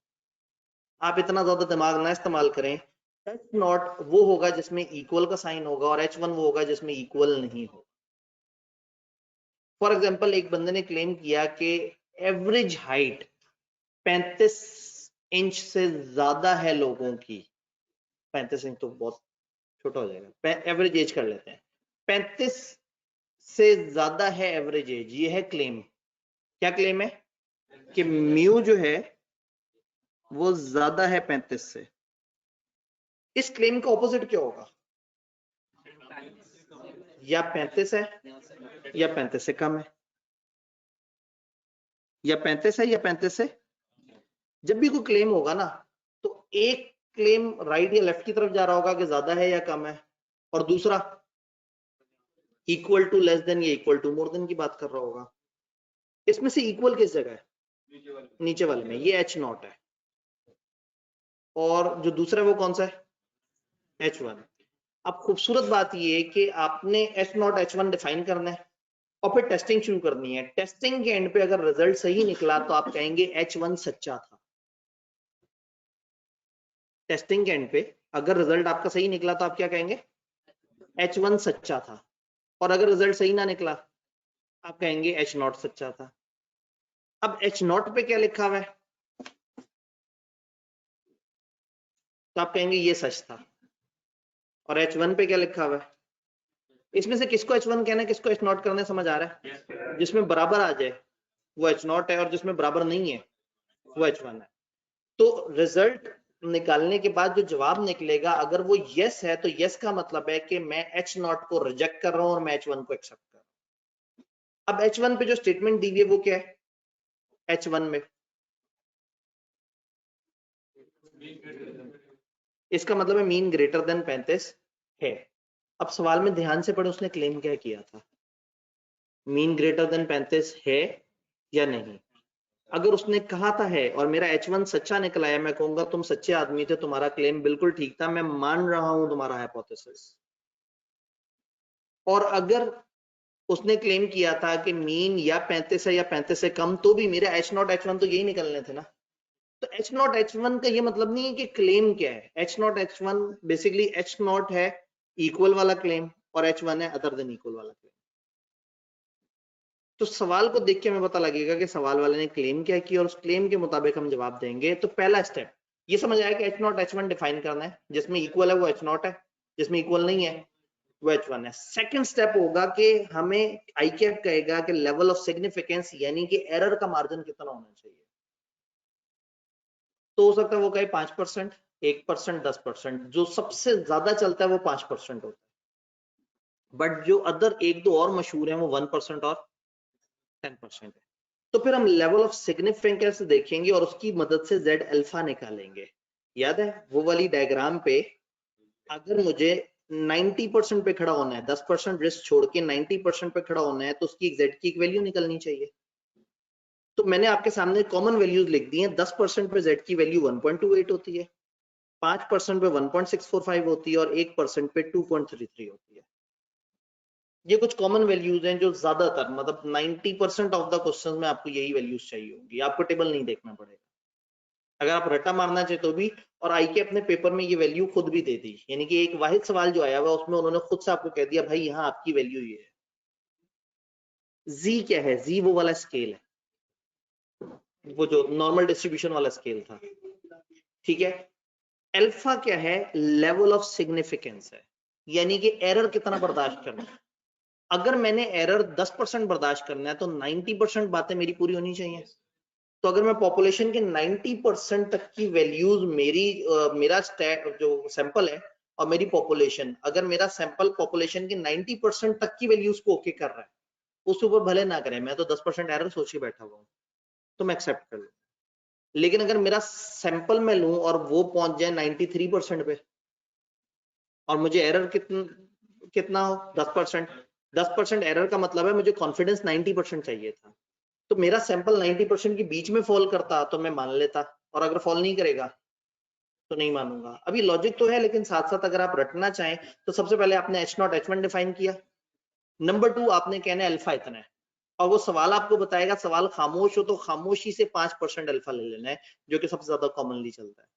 आप इतना ज्यादा दिमाग ना इस्तेमाल करें। H0 वो होगा जिसमें इक्वल का साइन होगा और H1 वो होगा जिसमें इक्वल नहीं होगा। फॉर एग्जाम्पल, एक बंदे ने क्लेम किया कि एवरेज हाइट 35 इंच से ज्यादा है लोगों की। 35 इंच तो बहुत छोटा हो जाएगा, एवरेज एज कर लेते हैं। 35 से ज्यादा है एवरेज एज, ये है क्लेम। क्या क्लेम है? कि म्यू जो है वो ज्यादा है 35 से। इस क्लेम का ऑपोजिट क्या होगा? या 35 है या 35 से कम है, या 35 है या 35 से। जब भी कोई क्लेम होगा ना, तो एक क्लेम राइट या लेफ्ट की तरफ जा रहा होगा कि ज्यादा है या कम है, और दूसरा इक्वल टू, लेस देन या इक्वल टू, मोर देन की बात कर रहा होगा। इसमें से इक्वल किस जगह है? नीचे वाले में। ये H0 है, और जो दूसरा है वो कौन सा है? H1। अब खूबसूरत बात ये है कि आपने H0 H1 डिफाइन करना है और फिर टेस्टिंग शुरू करनी है। टेस्टिंग के एंड पे अगर रिजल्ट सही निकला तो आप कहेंगे H1 सच्चा था। टेस्टिंग के एंड पे अगर रिजल्ट आपका सही निकला तो आप क्या कहेंगे? H1 सच्चा था। और अगर रिजल्ट सही ना निकला आप कहेंगे H0 सच्चा था। अब H0 पे क्या लिखा हुआ है तो आप कहेंगे ये सच था, और H1 पे क्या लिखा हुआ है? इसमें से किसको H1 कहना है, किसको H0 करना है, समझ आ रहा है? जिसमें बराबर आ जाए वो H0 है और जिसमें बराबर नहीं है वो H1 है। तो रिजल्ट निकालने के बाद जो जवाब निकलेगा अगर वो यस है तो यस का है कि मैं H0 को रिजेक्ट कर रहा हूं और मैं H1 को एक्सेप्ट कर रहा हूं। अब H1 पे जो स्टेटमेंट दी हुई है वो क्या है? H1 में इसका है मीन ग्रेटर देन 35 है। अब सवाल में ध्यान से पढ़े, उसने क्लेम क्या किया था? मीन ग्रेटर देन 35 है या नहीं? अगर उसने कहा था है और मेरा H1 सच्चा निकला है, मैं कहूंगा तुम सच्चे आदमी थे, तुम्हारा क्लेम बिल्कुल ठीक था, मैं मान रहा हूं तुम्हारा हाइपोथेसिस। और अगर उसने क्लेम किया था कि मीन या 35 है या 35 से कम, तो भी मेरे H0 H1 तो यही निकलने थे ना। तो H0 H1 का ये मतलब नहीं है कि क्लेम क्या है। H0 H1 बेसिकली H0 है इक्वल वाला क्लेम और H1 है अदर देन इक्वल वाला क्लेम। तो सवाल को देख के हमें पता लगेगा कि सवाल वाले ने क्लेम क्या किया और उस क्लेम के मुताबिक हम जवाब देंगे। तो पहला स्टेप ये समझ आया कि H0 H1 डिफाइन करना है, जिसमें इक्वल है वो H0 है, जिसमें इक्वल नहीं है वो H1 है। सेकंड स्टेप होगा कि हमें आई कैप कहेगा कि लेवल ऑफ सिग्निफिकेंस यानी कि एरर का मार्जिन कितना होना चाहिए। तो हो सकता है वो कहे 5%, 1%, 10%। जो सबसे ज्यादा चलता है वो 5% होता है, बट जो अदर एक दो और मशहूर है वो 1% और 10% है। तो फिर हम लेवल ऑफ सिग्निफिकेंस देखेंगे और उसकी मदद से Z अल्फा निकालेंगे। याद है वो वाली डायग्राम पे, अगर मुझे 90% पे खड़ा होना है, 10% रिस्क छोड़ के 90% पे खड़ा होना है, तो उसकी Z की एक वैल्यू निकलनी चाहिए। तो मैंने आपके सामने कॉमन वैल्यूज लिख दी हैं। 10% पे Z की वैल्यू 1.28 होती है, 5% पे 1.645 होती है और 1% पे 2.33 होती है। ये कुछ कॉमन वैल्यूज हैं जो ज्यादातर 90% ऑफ द क्वेश्चंस में आपको यही वैल्यूज चाहिए होंगी, आपको टेबल नहीं देखना पड़ेगा। अगर आप रट्टा मारना चाहे तो भी। और आई के अपने पेपर में ये वैल्यू खुद भी दे दी, यानी कि एक वाहिद सवाल जो आया हुआ उसमें उन्होंने खुद से आपको कह दिया भाई यहाँ आपकी वैल्यू ये है। जी क्या है? जी वो वाला स्केल है, वो जो नॉर्मल डिस्ट्रीब्यूशन वाला स्केल था, ठीक है। अल्फा क्या है? लेवल ऑफ सिग्निफिकेंस है, यानी कि एरर कितना बर्दाश्त करना है। अगर मैंने एरर 10% बर्दाश्त करना है तो 90% बातें मेरी पूरी होनी चाहिए। तो अगर मैं पॉपुलेशन के 90% तक की वैल्यूज मेरा जो सैंपल है और मेरी पॉपुलेशन, अगर मेरा सैंपल पॉपुलेशन के 90% तक की वैल्यूज को ओके कर रहा है, उसके ऊपर भले ना करें, मैं तो 10% एरर सोच के बैठा हुआ हूँ, तो मैं एक्सेप्ट कर लूँ। लेकिन अगर मेरा सैंपल मैं लूं और वो पहुंच जाए 93% पे और मुझे एरर कितना हो 10%, 10% एरर का मतलब है मुझे कॉन्फिडेंस 90% चाहिए था। तो मेरा सैंपल 90% के बीच में फॉल करता तो मैं मान लेता, और अगर फॉल नहीं करेगा तो नहीं मानूंगा। अभी लॉजिक तो है, लेकिन साथ साथ अगर आप रटना चाहें तो सबसे पहले आपने H0 H1 डिफाइन किया, नंबर 2 आपने कहना है अल्फा इतना है, और वो सवाल आपको बताएगा, सवाल खामोश हो तो खामोशी से 5% अल्फा ले लेना है, जो कि सबसे ज्यादा कॉमनली चलता है।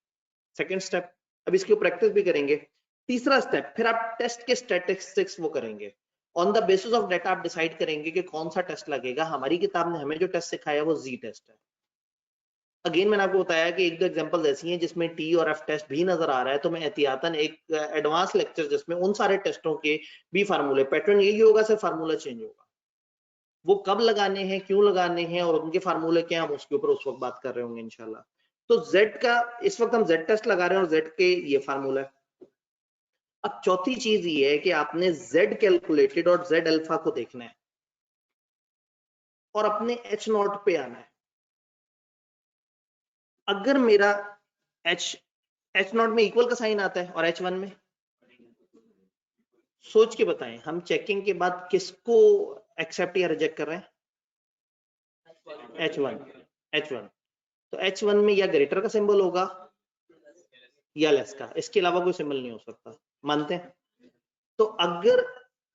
सेकंड स्टेप, अब इसकी प्रैक्टिस भी करेंगे। तीसरा स्टेप, फिर आप टेस्ट के स्टैटिस्टिक्स वो करेंगे, on the basis of data आप डिसाइड करेंगे कि कौन सा टेस्ट लगेगा। हमारी किताब ने हमें जो टेस्ट सिखाया वो जी टेस्ट है। अगेन मैंने आपको बताया कि एक दो एग्जांपल्स ऐसी हैं जिसमें टी और एफ टेस्ट भी नजर आ रहा है, तो मैं एहतियातन एक एडवांस लेक्चर जिसमें उन सारे टेस्टों के भी फार्मूले, पैटर्न यही होगा, सिर्फ फार्मूला चेंज होगा। वो कब लगाने हैं, क्यों लगाने हैं और उनके फार्मूले क्या, हम उसके ऊपर उस वक्त बात कर रहे होंगे इंशाल्लाह। तो जेड का इस वक्त हम जेड टेस्ट लगा रहे हैं और जेड के ये फार्मूला है। अब चौथी चीज ये है कि आपने जेड कैलकुलेटेड और जेड अल्फा को देखना है और अपने H0 पे आना है। अगर मेरा H0 में इक्वल का साइन आता है और H1 में, सोच के बताएं हम चेकिंग के बाद किसको एक्सेप्ट या रिजेक्ट कर रहे हैं? H1। तो H1 में या ग्रेटर का सिंबल होगा या लेस का, इसके अलावा कोई सिंबल नहीं हो सकता, मानते हैं? तो अगर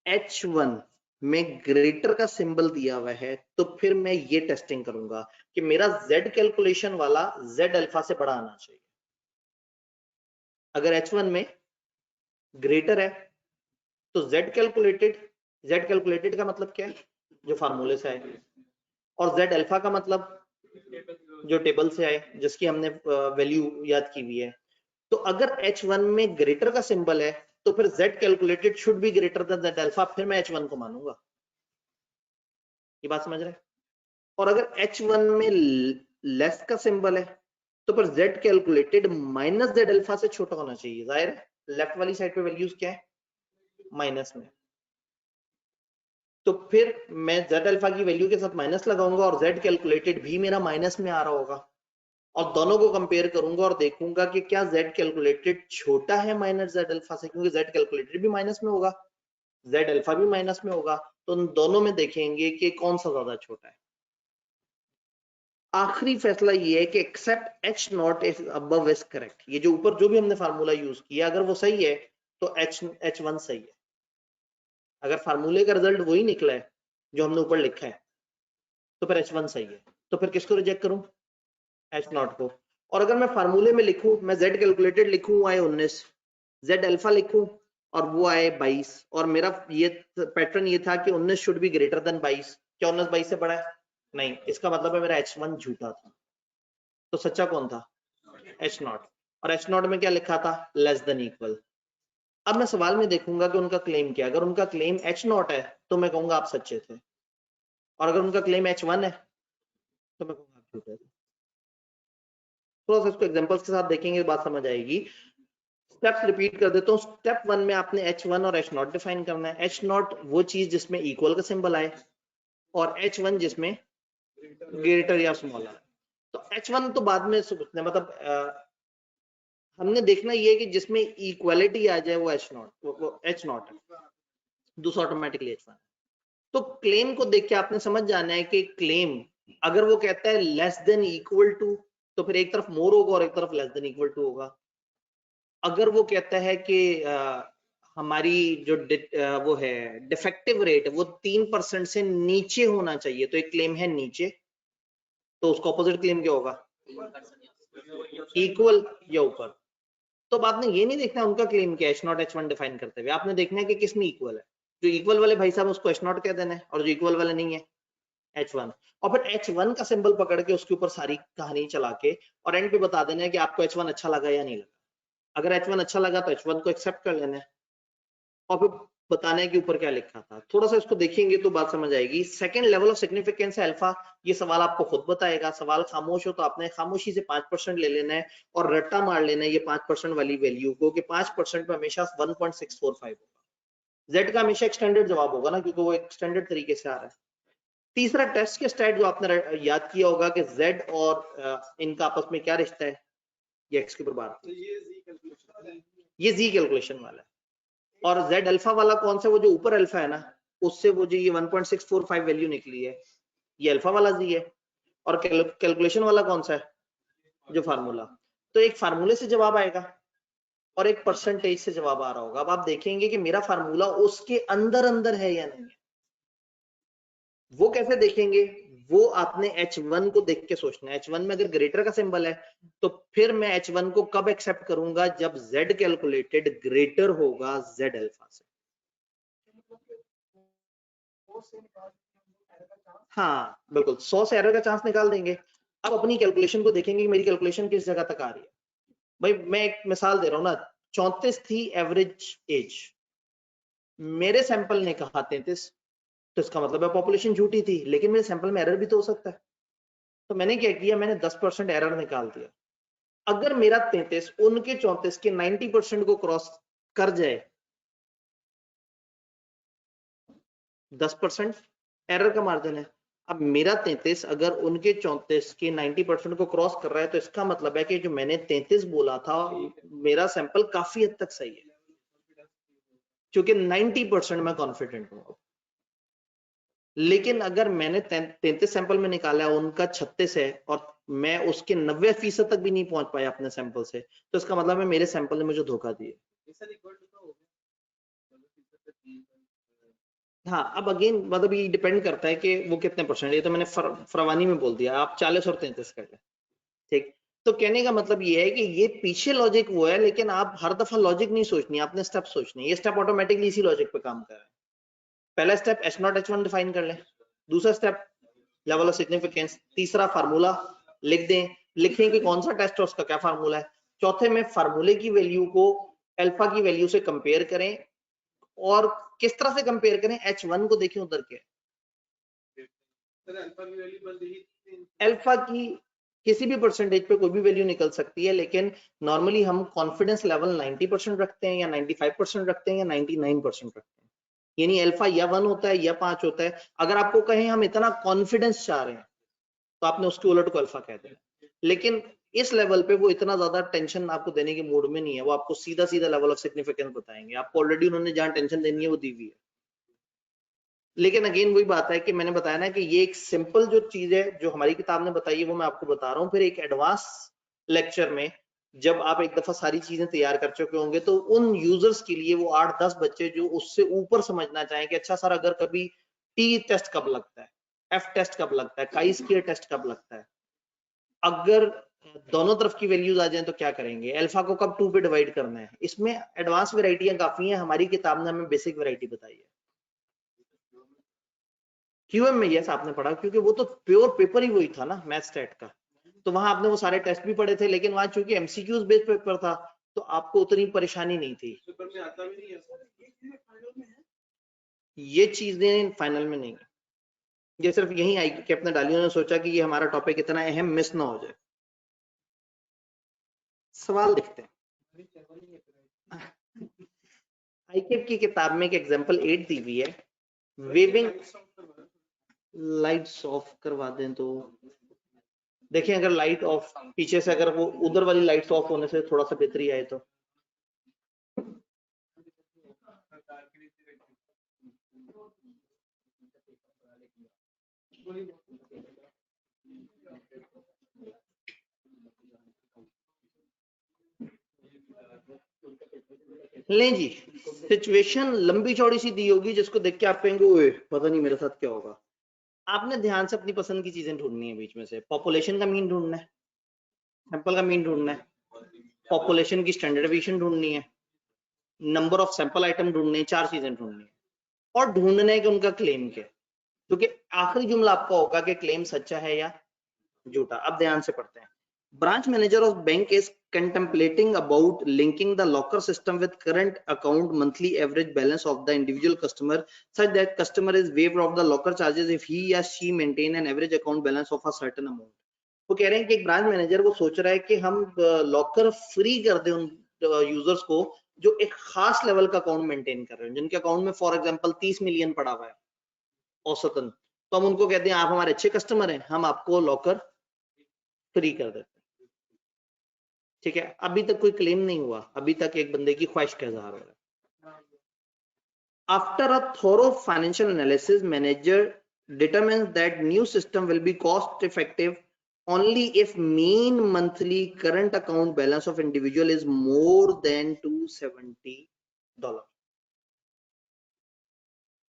H1 में ग्रेटर का सिंबल दिया हुआ है तो फिर मैं ये टेस्टिंग करूंगा कि मेरा Z कैलकुलेशन वाला Z अल्फा से बड़ा आना चाहिए। अगर H1 में ग्रेटर है तो Z कैलकुलेटेड का मतलब क्या है? जो फार्मूले से आए, और Z अल्फा का मतलब जो टेबल से आए, जिसकी हमने वैल्यू याद की हुई है। तो अगर H1 में ग्रेटर का सिंबल है तो फिर Z calculated should be greater than Z alpha, फिर मैं H1 को मानूंगा। ये बात समझ रहे हैं? और अगर H1 में लेस का सिंबल है तो पर z calculated minus z alpha से छोटा होना चाहिए, जाहिर है लेफ्ट वाली साइड पे वैल्यूज क्या है, माइनस में। तो फिर मैं z अल्फा की वैल्यू के साथ माइनस लगाऊंगा और z कैलकुलेटेड भी मेरा माइनस में आ रहा होगा, और दोनों को कंपेयर करूंगा और देखूंगा कि क्या z कैलकुलेटेड छोटा है माइनस z अल्फा से, क्योंकि z कैलकुलेटेड भी माइनस में होगा, z अल्फा भी माइनस में होगा, तो उन दोनों में देखेंगे कि कौन सा ज्यादा छोटा है। आखिरी फैसला ये है कि accept h naught is above is correct. ये जो ऊपर जो भी हमने फार्मूला यूज किया अगर वो सही है तो h1 सही है। अगर फार्मूले का रिजल्ट वही निकला है जो हमने ऊपर लिखा है तो फिर h1 सही है। तो फिर किसको रिजेक्ट करूं, h नॉट को। और अगर मैं फार्मूले में लिखूं, मैं z कैलकुलेटेड लिखूं आए 19, z अल्फा लिखूं और वो आए 22, और मेरा ये पैटर्न ये था कि 19 शुड बी ग्रेटर देन 22, क्या 19 22 से बड़ा है, नहीं, इसका मतलब है मेरा h1 झूठा था। तो सच्चा कौन था, h नॉट, और h नॉट में क्या लिखा था, लेस देन इक्वल। अब मैं सवाल में देखूंगा कि उनका क्लेम क्या है। अगर उनका क्लेम h नॉट है तो मैं कहूंगा आप सच्चे थे, और अगर उनका क्लेम h1 है तो मैं कहूंगा आप झूठे थे। थोड़ा सा इसको एग्जांपल्स के साथ देखेंगे, बात समझ आएगी। स्टेप्स रिपीट कर देता हूँ। स्टेप 1 में आपने h1 और h नॉट डिफाइन करना है। h नॉट वो चीज जिसमें इक्वल का सिंबल आए, और h1 जिसमें ग्रेटर या स्मॉलर है। तो h1 तो बाद में सोचना, मतलब हमने देखना ये है कि जिसमें इक्वालिटी आ जाए वो h नॉट, वो h नॉट है, दूसरा ऑटोमेटिकली h1। तो क्लेम को देख के आपने समझ जाना है कि क्लेम अगर वो कहता है लेस देन इक्वल टू, तो फिर एक तरफ मोर होगा और एक तरफ लेस देन इक्वल टू होगा। अगर वो कहता है कि हमारी जो वो है डिफेक्टिव रेट वो 3% से नीचे होना चाहिए, तो एक क्लेम है नीचे, तो उसका ऑपोजिट क्लेम क्या होगा, इक्वल या ऊपर। तो आपने ये नहीं देखना उनका क्लेम क्या है h नॉट h1 डिफाइन करते हुए, आपने देखना है कि किसमें इक्वल है। जो इक्वल वाले भाई साहब उसको h नॉट कह देना है, और जो इक्वल वाले नहीं है h1, और फिर h1 का सिंबल पकड़ के उसके ऊपर सारी कहानी चला के और एंड पे बता देना है कि आपको h1 अच्छा लगा या नहीं लगा। अगर h1 अच्छा लगा तो h1 को एक्सेप्ट कर लेना है, और फिर बताना है कि ऊपर क्या लिखा था। थोड़ा सा इसको देखेंगे तो बात समझ आएगी। सेकंड लेवल ऑफ सिग्निफिकेंस है अल्फा, ये सवाल आपको खुद बताएगा। सवाल खामोश हो तो आपने खामोशी से 5% ले लेना है और रट्टा मार लेना है ये 5% वाली वैल्यू को, कि 5% पे हमेशा 1.645 होगा। z का हमेशा एक्सटेंडेड जवाब होगा ना, क्योंकि वो एक्सटेंडेड तरीके से आ रहा है। तीसरा टेस्ट के स्टेट जो आपने याद किया होगा कि z और इनका आपस में क्या रिश्ता है, ये x के बराबर, ये z कैलकुलेशन वाला है। और z अल्फा वाला कौन सा, वो जो ऊपर अल्फा है ना, उससे वो जो ये 1.645 वैल्यू निकली है, ये अल्फा वाला z है। और कैलकुलेशन वाला कौन सा है, जो फार्मूला। तो एक फार्मूले से जवाब आएगा और एक परसेंटेज से जवाब आ रहा होगा। अब आप देखेंगे कि मेरा फार्मूला उसके अंदर अंदर है या नहीं है। वो कैसे देखेंगे, वो आपने h1 को देख के सोचना है। h1 में अगर ग्रेटर का सिंबल है तो फिर मैं h1 को कब एक्सेप्ट करूंगा, जब z कैलकुलेटेड ग्रेटर होगा z अल्फा से। हाँ बिल्कुल, 100 से एरर का चांस निकाल देंगे। अब अपनी कैलकुलेशन को देखेंगे कि मेरी कैलकुलेशन किस जगह तक आ रही है। भाई मैं एक मिसाल दे रहा हूँ ना, 34 थी एवरेज एज, मेरे सैंपल ने कहा 33, तो इसका मतलब है पॉपुलेशन झूठी थी, लेकिन मेरे सैंपल में एरर भी तो हो सकता है। तो मैंने क्या किया, मैंने 10% एरर निकाल दिया। अगर मेरा 33 उनके 34 के 90% को क्रॉस कर जाए, 10% एरर का मार्जिन है। अब मेरा 33 अगर उनके 34 के 90% को क्रॉस कर रहा है, तो इसका मतलब है कि जो मैंने 33 बोला था मेरा सैंपल काफी हद तक सही है, क्योंकि 90% मैं कॉन्फिडेंट हूं। लेकिन अगर मैंने 33 सैंपल में निकाला, उनका 36 है, और मैं उसके 90% तक भी नहीं पहुंच पाया अपने सैंपल से, तो इसका मतलब है मेरे सैंपल ने मुझे धोखा दिया। हाँ, अब अगेन मतलब ये डिपेंड करता है कि वो कितने परसेंट। ये तो मैंने फरवानी में बोल दिया, आप 40 और 33 कर लें, ठीक। तो कहने का मतलब ये है कि ये पीछे लॉजिक वो है, लेकिन आप हर दफा लॉजिक नहीं सोचनी, आपने स्टेप सोचनी है। ये स्टेप ऑटोमेटिकली इसी लॉजिक पे काम कर रहा है। पहला step h not h1 define कर लें, दूसरा स्टेप लेवल ऑफ सिग्निफिकेंस, तीसरा फार्मूला लिख दें, लिखें कि कौन सा टेस्ट है, उसका क्या फार्मूला है। चौथे में फार्मूले की वैल्यू को अल्फा की वैल्यू से कंपेयर करें, और किस तरह से कंपेयर करें, h1 को देखें उधर के अल्फा की किसी भी परसेंटेज पे कोई भी वैल्यू निकल सकती है, लेकिन नॉर्मली हम कॉन्फिडेंस लेवल 90% रखते हैं या 95% रखते हैं या 99% रखते हैं। यानी अल्फा या 1 होता है या 5 होता है। अगर आपको कहें हम इतना कॉन्फिडेंस चाह रहे हैं तो आपने उसके उलट को अल्फा कह देना। लेकिन इस लेवल पे वो इतना ज्यादा टेंशन आपको देने के मूड में नहीं है, वो आपको सीधा सीधा लेवल ऑफ सिग्निफिकेंस बताएंगे। आपको ऑलरेडी उन्होंने जहां टेंशन देनी है वो दी हुई है। लेकिन अगेन वही बात है कि मैंने बताया ना कि ये एक सिंपल जो चीज है जो हमारी किताब ने बताई है वो मैं आपको बता रहा हूँ। फिर एक एडवांस लेक्चर में जब आप एक दफा सारी चीजें तैयार कर चुके होंगे तो उन यूजर्स के लिए वो 8-10 बच्चे जो उससे ऊपर समझना चाहें कि अच्छा सर अगर कभी टी टेस्ट कब लगता है, एफ टेस्ट कब लगता है, काई स्क्वायर टेस्ट कब लगता है, अगर दोनों तरफ की वैल्यूज आ जाए तो क्या करेंगे, अल्फा को कब 2 पे डिवाइड करना है। इसमें एडवांस वैरायटियां काफी हैं, हमारी किताब ने हमें बेसिक वैरायटी बताई है। क्यूएम में यस आपने पढ़ा, क्योंकि वो तो प्योर पेपर ही वही था ना मैथ स्टैट का, तो वहां आपने वो सारे टेस्ट भी पढ़े थे, लेकिन वहां चूंकि एमसीक्यूज बेस्ड पेपर था तो आपको उतनी परेशानी नहीं थी। पेपर में आता भी नहीं है ये चीजें फाइनल में नहीं है, ये सिर्फ यही आई कि अपने डालियों ने सोचा कि ये हमारा टॉपिक इतना अहम मिस ना हो जाए। सवाल देखते हैं। आईकेप की किताब में एक एग्जांपल 8 दी हुई है, वेविंग लाइट्स ऑफ करवा दें तो देखिए, अगर लाइट ऑफ पीछे से अगर वो उधर वाली लाइट्स ऑफ होने से थोड़ा सा बेहतरी आए तो लें जी। सिचुएशन लंबी चौड़ी सी दी होगी जिसको देख के आप कहेंगे ओए पता नहीं मेरे साथ क्या होगा। आपने ध्यान से अपनी पसंद की चीजें ढूंढनी है बीच में से। पॉपुलेशन का मीन ढूंढना है, सैंपल का मीन ढूंढना है, पॉपुलेशन की स्टैंडर्ड डेविएशन ढूंढनी है, नंबर ऑफ सैंपल आइटम ढूंढने, 4 चीजें ढूंढनी है और ढूंढने के उनका क्लेम क्या, क्योंकि आखिरी जुमला आपका होगा कि क्लेम सच्चा है या झूठा। अब ध्यान से पढ़ते हैं। branch manager of bank is contemplating about linking the locker system with current account monthly average balance of the individual customer such that customer is waived of the locker charges if he or she maintain an average account balance of a certain amount। वो कह रहे हैं कि एक branch manager वो सोच रहा है कि हम लॉकर फ्री कर दें उन यूजर्स को जो एक खास लेवल का अकाउंट मेंटेन कर रहे हैं, जिनके अकाउंट में फॉर एग्जांपल 30 मिलियन पड़ा हुआ है औसतन, तो हम उनको कहते हैं आप हमारे अच्छे कस्टमर हैं, हम आपको लॉकर फ्री कर देते हैं। ठीक है, अभी तक कोई क्लेम नहीं हुआ, अभी तक एक बंदे की ख्वाहिश का इजहार हो रहा है। After a thorough financial analysis manager determines that new system will be cost effective only if mean monthly current account balance of individual is more than $270।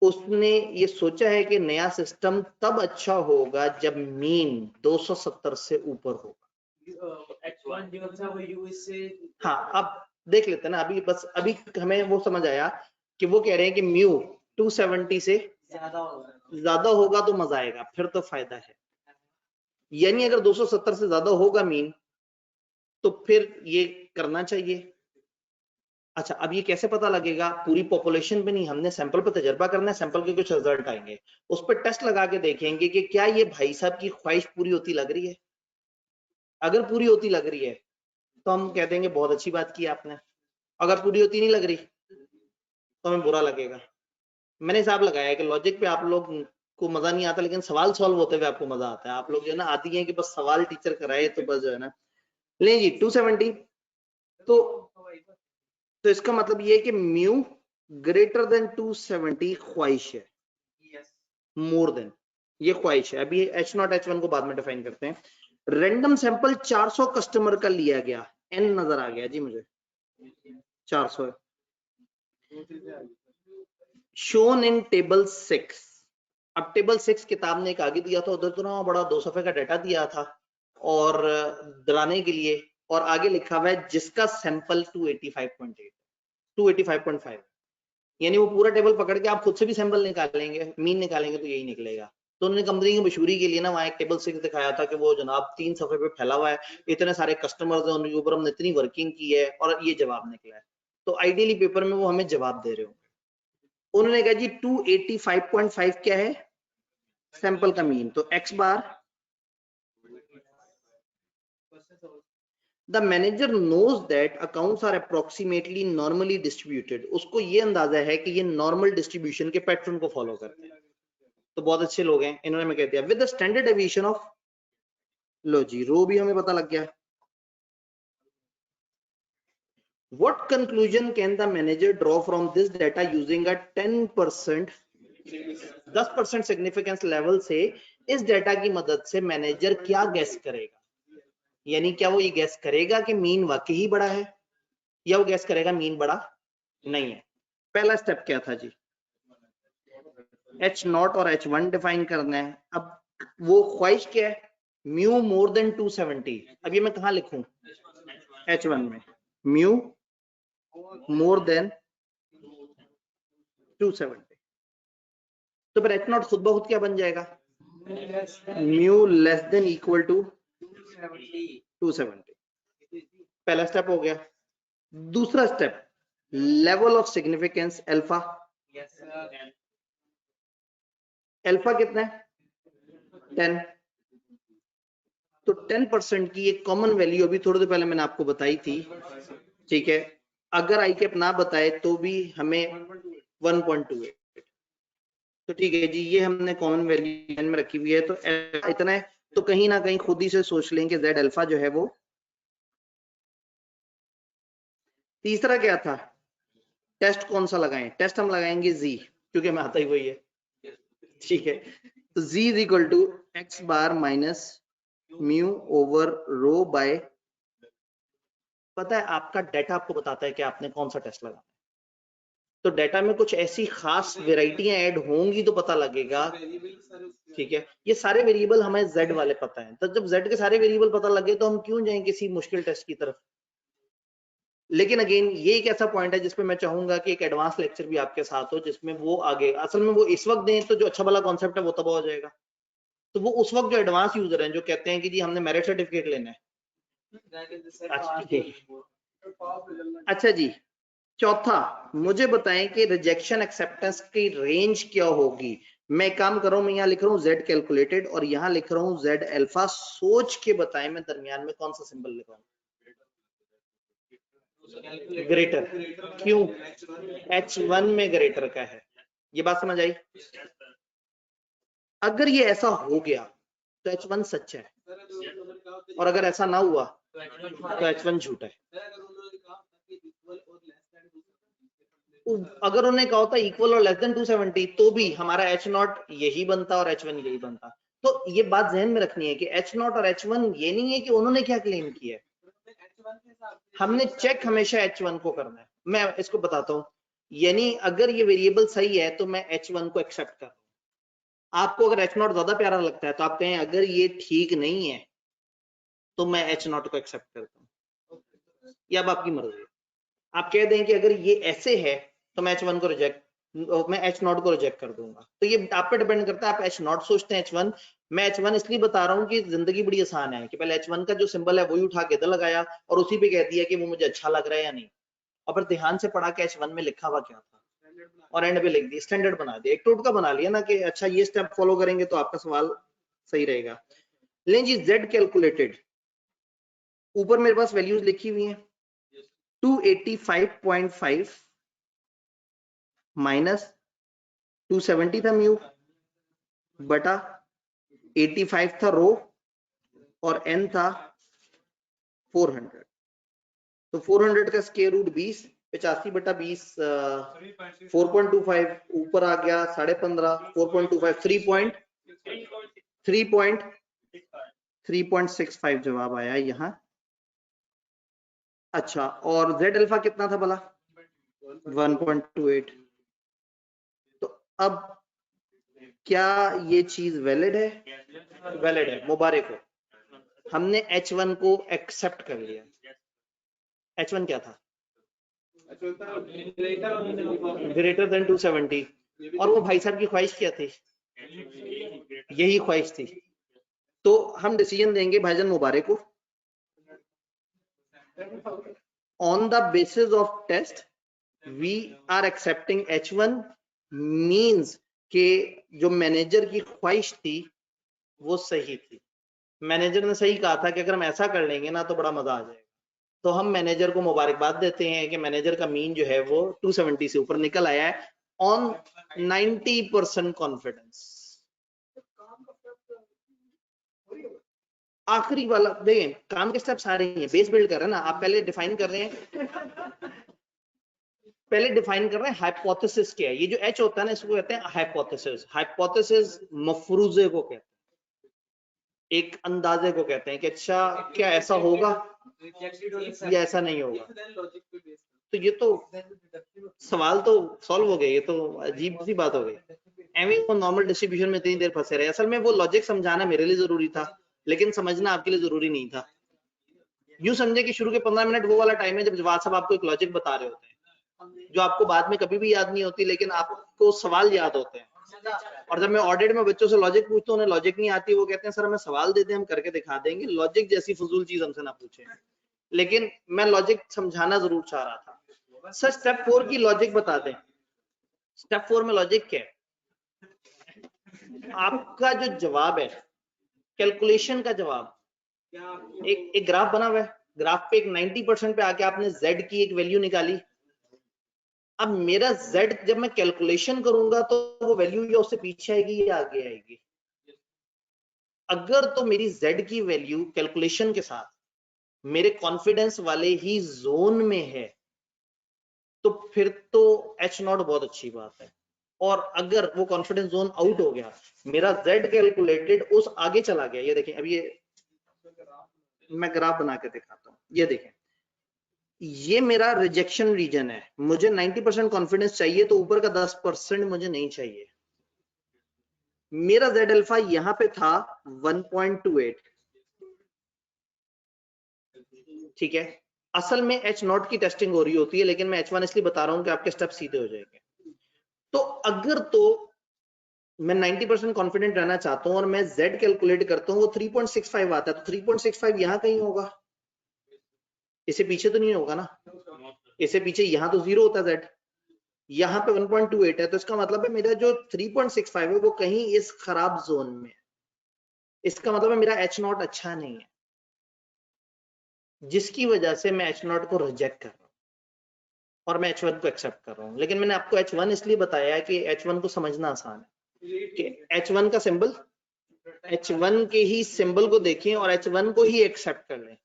उसने ये सोचा है कि नया सिस्टम तब अच्छा होगा जब मीन 270 से ऊपर होगा। H1 जो था वो US से हाँ, अब देख लेते हैं ना, अभी बस अभी हमें वो समझ आया कि वो कह रहे हैं कि म्यू 270 से ज्यादा होगा तो मजा आएगा, फिर तो फायदा है। यानी अगर 270 से ज्यादा होगा मीन तो फिर ये करना चाहिए। अच्छा, अब ये कैसे पता लगेगा? पूरी पॉपुलेशन पे नहीं, हमने सैंपल पे तजर्बा करना है, सैंपल के कुछ रिजल्ट आएंगे, उस पर टेस्ट लगा के देखेंगे कि क्या ये भाई साहब की ख्वाहिश पूरी होती लग रही है। अगर पूरी होती लग रही है तो हम कह देंगे बहुत अच्छी बात की आपने, अगर पूरी होती नहीं लग रही तो हमें बुरा लगेगा। मैंने हिसाब लगाया है कि लॉजिक पे आप लोग को मजा नहीं आता, लेकिन सवाल सॉल्व होते हुए आपको मजा आता है। आप लोग जो है ना आती हैं कि बस सवाल टीचर कराए तो बस जो है ना। ले जी 270, तो इसका मतलब ये है कि म्यू ग्रेटर देन 270 ख्वाहिश है, मोर देन ये ख्वाहिश है। अभी H0 H1 को बाद में डिफाइन करते हैं। रैंडम सैंपल 400 कस्टमर का लिया गया, n नजर आ गया जी मुझे 400 शोन इन टेबल 6। अब टेबल 6 किताब ने एक आगे दिया था, उधर तो बड़ा 2 सफ़े का डाटा दिया था और डराने के लिए, और आगे लिखा हुआ है जिसका सैंपल 285.8 285.5, यानी वो पूरा टेबल पकड़ के आप खुद से भी सैंपल निकालेंगे, मीन निकालेंगे तो यही निकलेगा। तो उन्होंने कंपनी की मशहूरी के लिए ना वहाँ एक टेबल 6 दिखाया था कि वो जनाब 3 सफ़े पे फैला हुआ है, इतने सारे कस्टमर्स हैं, उनके ऊपर हमने इतनी वर्किंग की है और ये जवाब निकला है। तो आइडियली पेपर में वो हमें जवाब दे रहे होंगे। उन्होंने कहा जी 285.5 क्या है? सैंपल का मीन। तो x bar the manager knows that accounts are approximately normally distributed, उसको ये अंदाजा है कि ये नॉर्मल डिस्ट्रीब्यूशन के पैटर्न को फॉलो करते हैं। तो बहुत अच्छे लोग हैं, इन्होंने मैं कह दिया with the standard deviation of, लो जी रो भी हमें पता लग गया। What conclusion can the manager draw from this data using a 10% 10% significance level से इस डेटा की मदद से मैनेजर क्या गैस करेगा? यानी क्या वो ये गैस करेगा कि मीन वाकई ही बड़ा है, या वो गैस करेगा मीन बड़ा नहीं है? पहला स्टेप क्या था जी? H0 और H1 डिफाइन करना है। अब वो ख्वाहिश क्या है? Mu more than 270। अब ये मैं कहाँ लिखूं? H1 में म्यू मोर देन 270। तो फिर H0 खुद ब खुद क्या बन जाएगा? Mu less than equal to 270। पहला स्टेप हो गया। दूसरा step level of significance alpha. Alpha कितना है? 10। तो 10% की एक कॉमन वैल्यू अभी थोड़ी देर पहले मैंने आपको बताई थी, ठीक है। अगर आई कैप ना बताए तो भी हमें 1.28, तो ठीक है जी, ये हमने कॉमन वैल्यू में रखी हुई है। तो इतना है, तो कहीं ना कहीं खुद ही से सोच लें कि जेड अल्फा जो है वो। तीसरा क्या था? टेस्ट कौन सा लगाएं? टेस्ट हम लगाएंगे जी, क्योंकि हमें आता ही वही है, ठीक है। तो Z is equal to x bar minus mu over rho by, पता है आपका डाटा आपको बताता है कि आपने कौन सा टेस्ट लगाना है। तो डाटा में कुछ ऐसी खास वेराइटियां ऐड होंगी तो पता लगेगा, ठीक है। ये सारे वेरिएबल हमें z वाले पता है, तो जब z के सारे वेरिएबल पता लगे तो हम क्यों जाएं किसी मुश्किल टेस्ट की तरफ। लेकिन अगेन ये एक ऐसा पॉइंट है जिसपे मैं चाहूंगा कि एक एडवांस लेक्चर भी आपके साथ हो, जिसमें वो आगे असल में वो इस वक्त दें तो जो अच्छा वाला कॉन्सेप्ट है वो तबाह हो जाएगा। तो वो उस वक्त जो एडवांस यूजर हैं जो कहते हैं कि जी हमने मेरिट सर्टिफिकेट लेना है, अच्छा जी। चौथा, मुझे बताएं कि रिजेक्शन एक्सेप्टेंस की रेंज क्या होगी। मैं काम कर रहा हूं, मैं यहाँ लिख रहा हूँ z कैलकुलेटेड और यहाँ लिख रहा हूँ z अल्फा। सोच के बताएं मैं दरमियान में कौन सा सिंबल लिख रहा हूँ? ग्रेटर। क्यों? H1 में ग्रेटर का है। ये बात समझ आई? अगर ये ऐसा हो गया तो H1 सच है, और अगर ऐसा ना हुआ तो H1 झूठा है। अगर उन्हें कहा होता इक्वल और लेस देन 270 तो भी हमारा H0 यही बनता और H1 यही बनता। तो ये बात ध्यान में रखनी है कि H0 और H1 ये नहीं है कि उन्होंने क्या क्लेम किया है, हमने चेक हमेशा H1 को करना है। मैं इसको बताता हूँ, यानी अगर ये वेरिएबल सही है तो मैं H1 को एक्सेप्ट कर रहा हूँ। आपको अगर H0 ज्यादा प्यारा लगता है तो आप कहें अगर ये ठीक नहीं है तो मैं H0 को एक्सेप्ट करता हूँ, या अब आपकी मर्जी है। आप कह दें कि अगर ये ऐसे है तो मैं H1 को रिजेक्ट, मैं H0 को रिजेक्ट कर दूंगा। तो ये आप पे डिपेंड करता है, आप H0 सोचते हैं H1। मैं H1 इसलिए बता रहा हूँ कि जिंदगी बड़ी आसान है कि पहले H1 का जो सिंबल है वही उठा के इधर लगाया और उसी पे कह दिया कि वो मुझे अच्छा लग रहा है या नहीं, और फिर ध्यान से पढ़ा कि H1 में लिखा हुआ क्या था और एंड पे लिख दिया, स्टैंडर्ड बना दिया, एक टोटका बना लिया ना कि अच्छा ये स्टेप फॉलो करेंगे तो आपका सवाल सही रहेगा। लेकिन जी Z कैलकुलेटेड, ऊपर मेरे पास वैल्यूज लिखी हुई हैं 285.5 माइनस 270 था म्यू बटा 85 था रो और n था 400। तो 400 का स्क्वायर रूट 20, 85 बटा 20 4.25 ऊपर आ गया 15.5, 4.25 3.65 जवाब आया यहाँ। अच्छा, और z अल्फा कितना था भला? 1.28। तो अब क्या ये चीज वैलिड है? वैलिड है, मुबारक हो, हमने H1 को एक्सेप्ट कर लिया। H1 क्या था? Greater than 270। और वो भाई साहब की ख्वाहिश क्या थी? यही ख्वाहिश थी। तो हम डिसीजन देंगे भाईजान मुबारक को, on the basis of test we are accepting H1 means के जो मैनेजर की ख्वाहिश थी वो सही थी। मैनेजर ने सही कहा था कि अगर हम ऐसा कर लेंगे ना तो बड़ा मजा आ जाएगा। तो हम मैनेजर को मुबारकबाद देते हैं कि मैनेजर का मीन जो है वो 270 से ऊपर निकल आया है ऑन 90% कॉन्फिडेंस। आखिरी वाला देखें, काम के स्टेप्स आ रही हैं, बेस बिल्ड कर रहे हैं ना आप, पहले डिफाइन कर रहे हैं, पहले डिफाइन कर रहे हैं हाइपोथेसिस क्या है। ये जो एच होता है ना इसको कहते हैं हाइपोथेसिस। हाइपोथेसिस मफरूजे को कहते हैं, एक अंदाजे को कहते हैं कि अच्छा क्या ऐसा होगा या ऐसा नहीं होगा। तो ये तो सवाल तो सॉल्व हो गए, ये तो अजीब सी बात हो गई। एवं वो नॉर्मल डिस्ट्रीब्यूशन में इतनी देर फंसे रहे। असल में वो लॉजिक समझाना मेरे लिए जरूरी था, लेकिन समझना आपके लिए जरूरी नहीं था। यूं समझे कि शुरू के 15 मिनट वो वाला टाइम है जब जवाब साहब आपको एक लॉजिक बता रहे होते हैं जो आपको बाद में कभी भी याद नहीं होती, लेकिन आपको सवाल याद होते हैं। और जब मैं ऑडिट में बच्चों से लॉजिक पूछता हूँ, उन्हें लॉजिक नहीं आती, वो कहते हैं सर हमें सवाल दे दें हम करके दिखा देंगे, लॉजिक जैसी फजूल चीज हमसे ना पूछे। लेकिन मैं लॉजिक समझाना जरूर चाह रहा था। सर स्टेप 4 की लॉजिक बता दें। स्टेप 4 में लॉजिक क्या है? आपका जो जवाब है, कैलकुलेशन का जवाब, एक ग्राफ बना हुआ है, ग्राफ पे एक 90% पे आके आपने z की एक वैल्यू निकाली। अब मेरा z जब मैं कैलकुलेशन करूंगा तो वो वैल्यू या उससे पीछे आएगी या आगे आएगी। अगर तो मेरी z की वैल्यू कैलकुलेशन के साथ मेरे कॉन्फिडेंस वाले ही जोन में है तो फिर तो h0 बहुत अच्छी बात है। और अगर वो कॉन्फिडेंस जोन आउट हो गया, मेरा z कैलकुलेटेड उस आगे चला गया, ये देखें, अब ये मैं ग्राफ बना के दिखाता हूं, ये देखें, ये मेरा रिजेक्शन रीजन है। मुझे 90% कॉन्फिडेंस चाहिए तो ऊपर का 10% मुझे नहीं चाहिए। मेरा z अल्फा यहां पे था 1.28, ठीक है। असल में h0 की टेस्टिंग हो रही होती है, लेकिन मैं h1 इसलिए बता रहा हूं कि आपके स्टेप सीधे हो जाएंगे। तो अगर तो मैं 90% कॉन्फिडेंट रहना चाहता हूं और मैं z कैलकुलेट करता हूं वो 3.65 आता है, तो 3.65 यहां कहीं होगा, इससे पीछे तो नहीं होगा ना, इससे पीछे यहां तो 0 होता है z, यहाँ पे 1.28 है, तो इसका मतलब है मेरा जो 3.65 है वो कहीं इस खराब जोन में है। इसका मतलब है मेरा h0 अच्छा नहीं है, जिसकी वजह से मैं h0 को रिजेक्ट कर रहा हूं और मैं h1 को एक्सेप्ट कर रहा हूं। लेकिन मैंने आपको h1 इसलिए बताया है कि h1 को समझना आसान है कि h1 का सिंबल, h1 के ही सिंबल को देखें और h1 को ही एक्सेप्ट कर लें।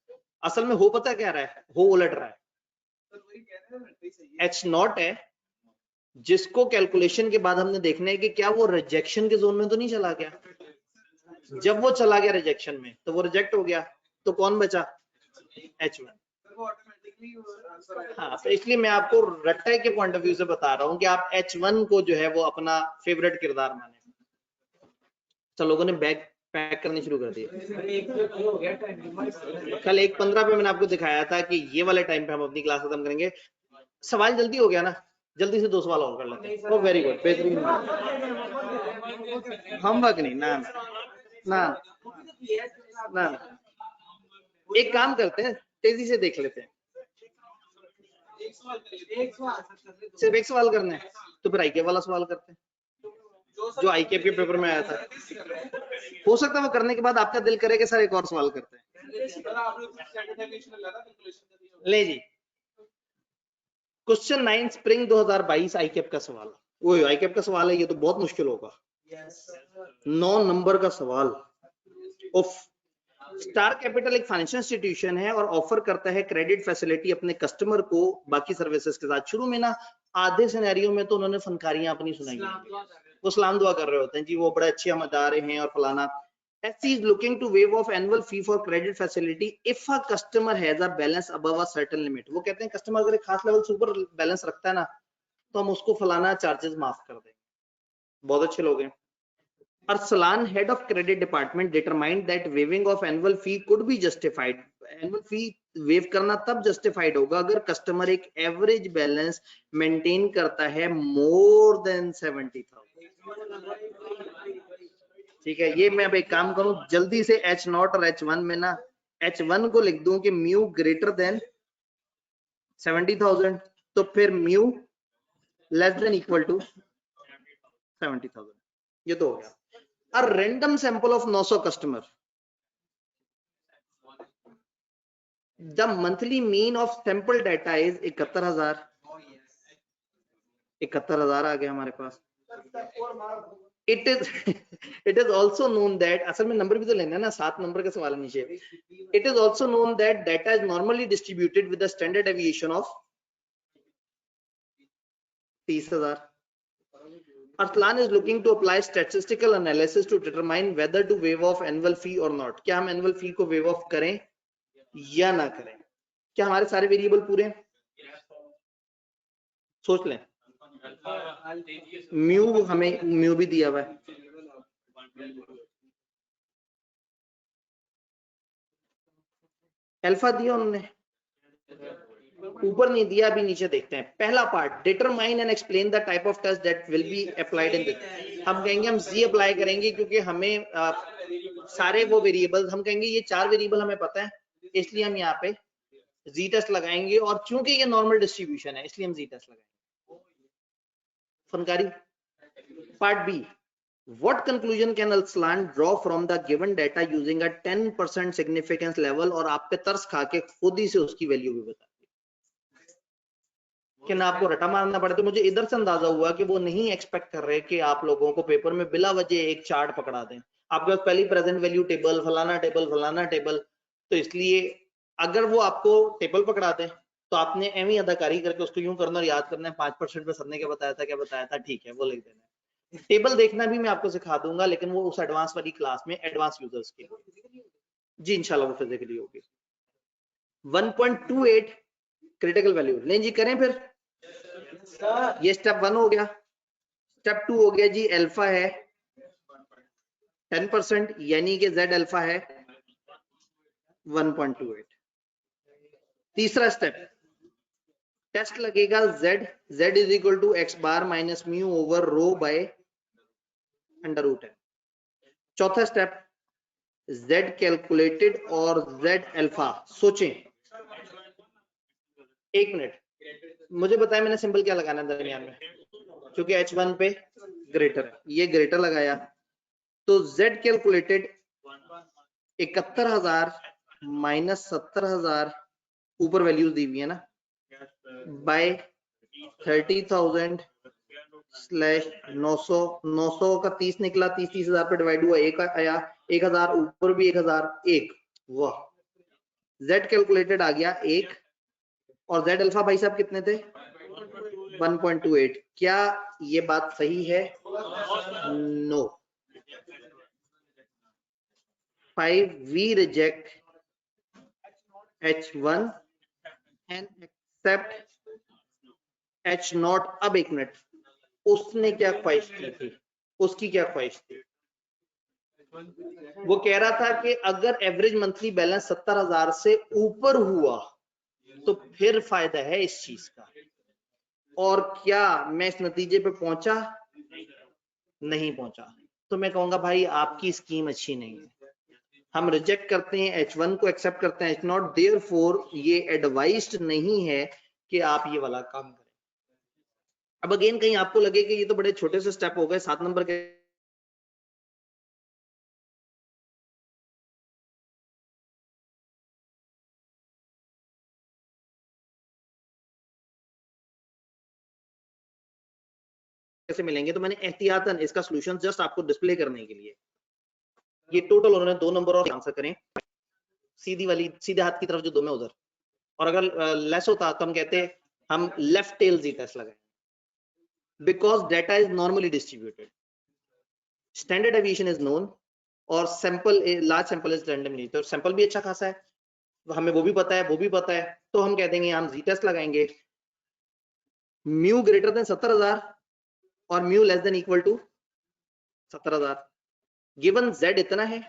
असल में हो पता क्या रहा है, हो उलट रहा है। h0 है जिसको कैलकुलेशन के बाद हमने देखना है कि क्या वो रिजेक्शन के जोन में तो नहीं चला गया। जब वो चला गया रिजेक्शन में तो वो रिजेक्ट हो गया, तो कौन बचा? h1। हाँ, तो इसलिए मैं आपको रट्टे के पॉइंट ऑफ व्यू से बता रहा हूं कि आप h1 को जो है वो अपना फेवरेट किरदार माने। तो लोगों ने बैग पैक करने शुरू कर दिए। कल 1:15 पे मैंने आपको दिखाया था कि ये वाले टाइम पे हम अपनी क्लास खत्म करेंगे। सवाल जल्दी हो गया ना, जल्दी से 2 सवाल और कर लेते हैं। ओ वेरी गुड, बेहतरीन। होमवर्क नहीं, ना ना ना, एक काम करते हैं, तेजी से देख लेते हैं। सिर्फ एक सवाल करना है तो फिर आईके वाला सवाल करते हैं जो आईके के पेपर में आया था। हो सकता है वो करने के बाद आपका दिल करे कि सर एक और सवाल करते हैं। ले जी, क्वेश्चन 9 स्प्रिंग 2022 आईकेप का सवाल। वो आईकेप का सवाल है, ये तो बहुत मुश्किल होगा। 9 नंबर का सवाल। उफ। स्टार कैपिटल एक फाइनेंशियल इंस्टीट्यूशन है और ऑफर करता है क्रेडिट फैसिलिटी अपने कस्टमर को बाकी सर्विसेज के साथ। शुरू में ना आधे सिनेरियो में तो उन्होंने फनकारियां अपनी सुनाई, वो सलाम दुआ कर रहे होते हैं जी, वो बड़े अच्छे हमारे हैं और फलाना। SC is looking to waive off annual fee for credit facility if a customer has a balance above a certain limit। वो कहते हैं कस्टमर अगर एक खास लेवल से ऊपर बैलेंस रखता है ना तो हम उसको फलाना चार्जेस माफ कर देंगे। बहुत अच्छे लोग हैं। Arsalan, head of credit department, determined that waiving of annual fee could be justified। Annual fee waive करना तब justified होगा अगर कस्टमर एक एवरेज बैलेंस मेंटेन करता है more than 70,000। ठीक है, ये मैं अब एक काम करूं जल्दी से h0 और h1 में ना h1 को लिख दूं कि म्यू ग्रेटर देन 70,000, तो फिर mu less than equal to 70,000। ये तो हो गया। A random sample of 900 customer, the monthly mean of sample data is 71,000। 71,000 आ गया हमारे पास। It is it is also known that, असल में नंबर भी तो लेना है ना, 7 नंबर का सवाल है नीचे। It is also known that data is normally distributed with the standard deviation of 30,000। Arslan is looking to apply statistical analysis to determine whether to waive off annual fee or not। क्या हम annual fee को waive off करें या ना करें? क्या हमारे सारे वेरिएबल पूरे हैं? सोच लें। म्यू, हमें म्यू भी दिया हुआ है। अल्फा दिया उन्होंने, ऊपर नहीं दिया, अभी नीचे देखते हैं। पहला part, determine and explain the type of test that will be applied in this. हम कहेंगे हम जी अप्लाई करेंगे क्योंकि हमें सारे वो वेरिएबल्स, हम कहेंगे ये 4 वेरिएबल हमें पता है, इसलिए हम यहाँ पे जी टेस्ट लगाएंगे, और चूंकि ये नॉर्मल डिस्ट्रीब्यूशन है इसलिए हम जी टेस्ट लगाएंगे। फनकारी। Part B, what conclusion can Arslan draw from the given data using a 10% significance level। और आप पे तरस खा के खुद ही से उसकी वैल्यू भी बता दी कि ना आपको रटा मारना पड़े। तो मुझे इधर से अंदाजा हुआ कि वो नहीं एक्सपेक्ट कर रहे कि आप लोगों को पेपर में बिला वजह एक चार्ट पकड़ा दें। आपके पास पहली प्रेजेंट वैल्यू टेबल, फलाना टेबल, तो इसलिए अगर वो आपको टेबल पकड़ा दें तो आपने एवं अदाकारी करके उसको यूं करना और याद करना है 5% पे सर ने क्या बताया था, ठीक है वो लिख देना है। टेबल देखना भी मैं आपको सिखा दूंगा, लेकिन वो उस एडवांस वाली क्लास में एडवांस यूजर्स के जी इंशाल्लाह वो फिजिकली होगी। 1.28 क्रिटिकल वैल्यू लें जी, करें फिर। ये स्टेप 1 हो गया। स्टेप 2 हो गया जी, अल्फा है 10%, यानी कि z अल्फा है 1.28। तीसरा स्टेप, टेस्ट लगेगा z is equal to x bar minus mu over rho by under root है। चौथा स्टेप, z कैलकुलेटेड और z अल्फा। सोचें, एक मिनट, मुझे बताया मैंने सिंबल क्या लगाना है दरमियान में, क्योंकि h1 पे ग्रेटर है, ये ग्रेटर लगाया तो z कैलकुलेटेड 71,000 माइनस 70,000, ऊपर वैल्यूज दी हुई है ना, बाय 30,000 स्लैश 900 का 30 निकला, 30,000 पे डिवाइड हुआ, एक आया, 1,000 ऊपर भी 1,001, वाह। z कैलकुलेटेड आ गया 1, और z अल्फा भाई साहब कितने थे 1.28। क्या ये बात सही है? No. 5 we reject h1 and accept h0। अब एक मिनट, उसने क्या ख्वाहिश की थी, उसकी क्या ख्वाहिश थी? वो कह रहा था कि अगर एवरेज मंथली बैलेंस 70,000 से ऊपर हुआ तो फिर फायदा है इस चीज का। और क्या मैं इस नतीजे पे पहुंचा? नहीं पहुंचा। तो मैं कहूंगा भाई आपकी स्कीम अच्छी नहीं है, हम रिजेक्ट करते हैं h1 को, एक्सेप्ट करते हैं h0। देयरफॉर ये एडवाइज्ड नहीं है कि आप ये वाला काम करें। अब अगेन कहीं आपको लगे कि ये तो बड़े छोटे से स्टेप हो गए, 7 नंबर के कैसे मिलेंगे, तो मैंने एहतियातन इसका सॉल्यूशन जस्ट आपको डिस्प्ले करने के लिए, ये टोटल उन्होंने 2 नंबर और आंसर करें, सीधी वाली सीधे हाथ की तरफ जो 2 में उधर, और अगर लेस होता तो हम कहते हम लेफ्ट टेल जी टेस्ट लगाएं, because data is normally distributed, standard deviation is known, और sample large sample is randomly, तो सैंपल भी अच्छा खासा है, हमें वो भी पता है, तो हम कह देंगे हम जी टेस्ट लगाएंगे। म्यू ग्रेटर देन 70,000 और mu less than equal to 70,000, given z इतना है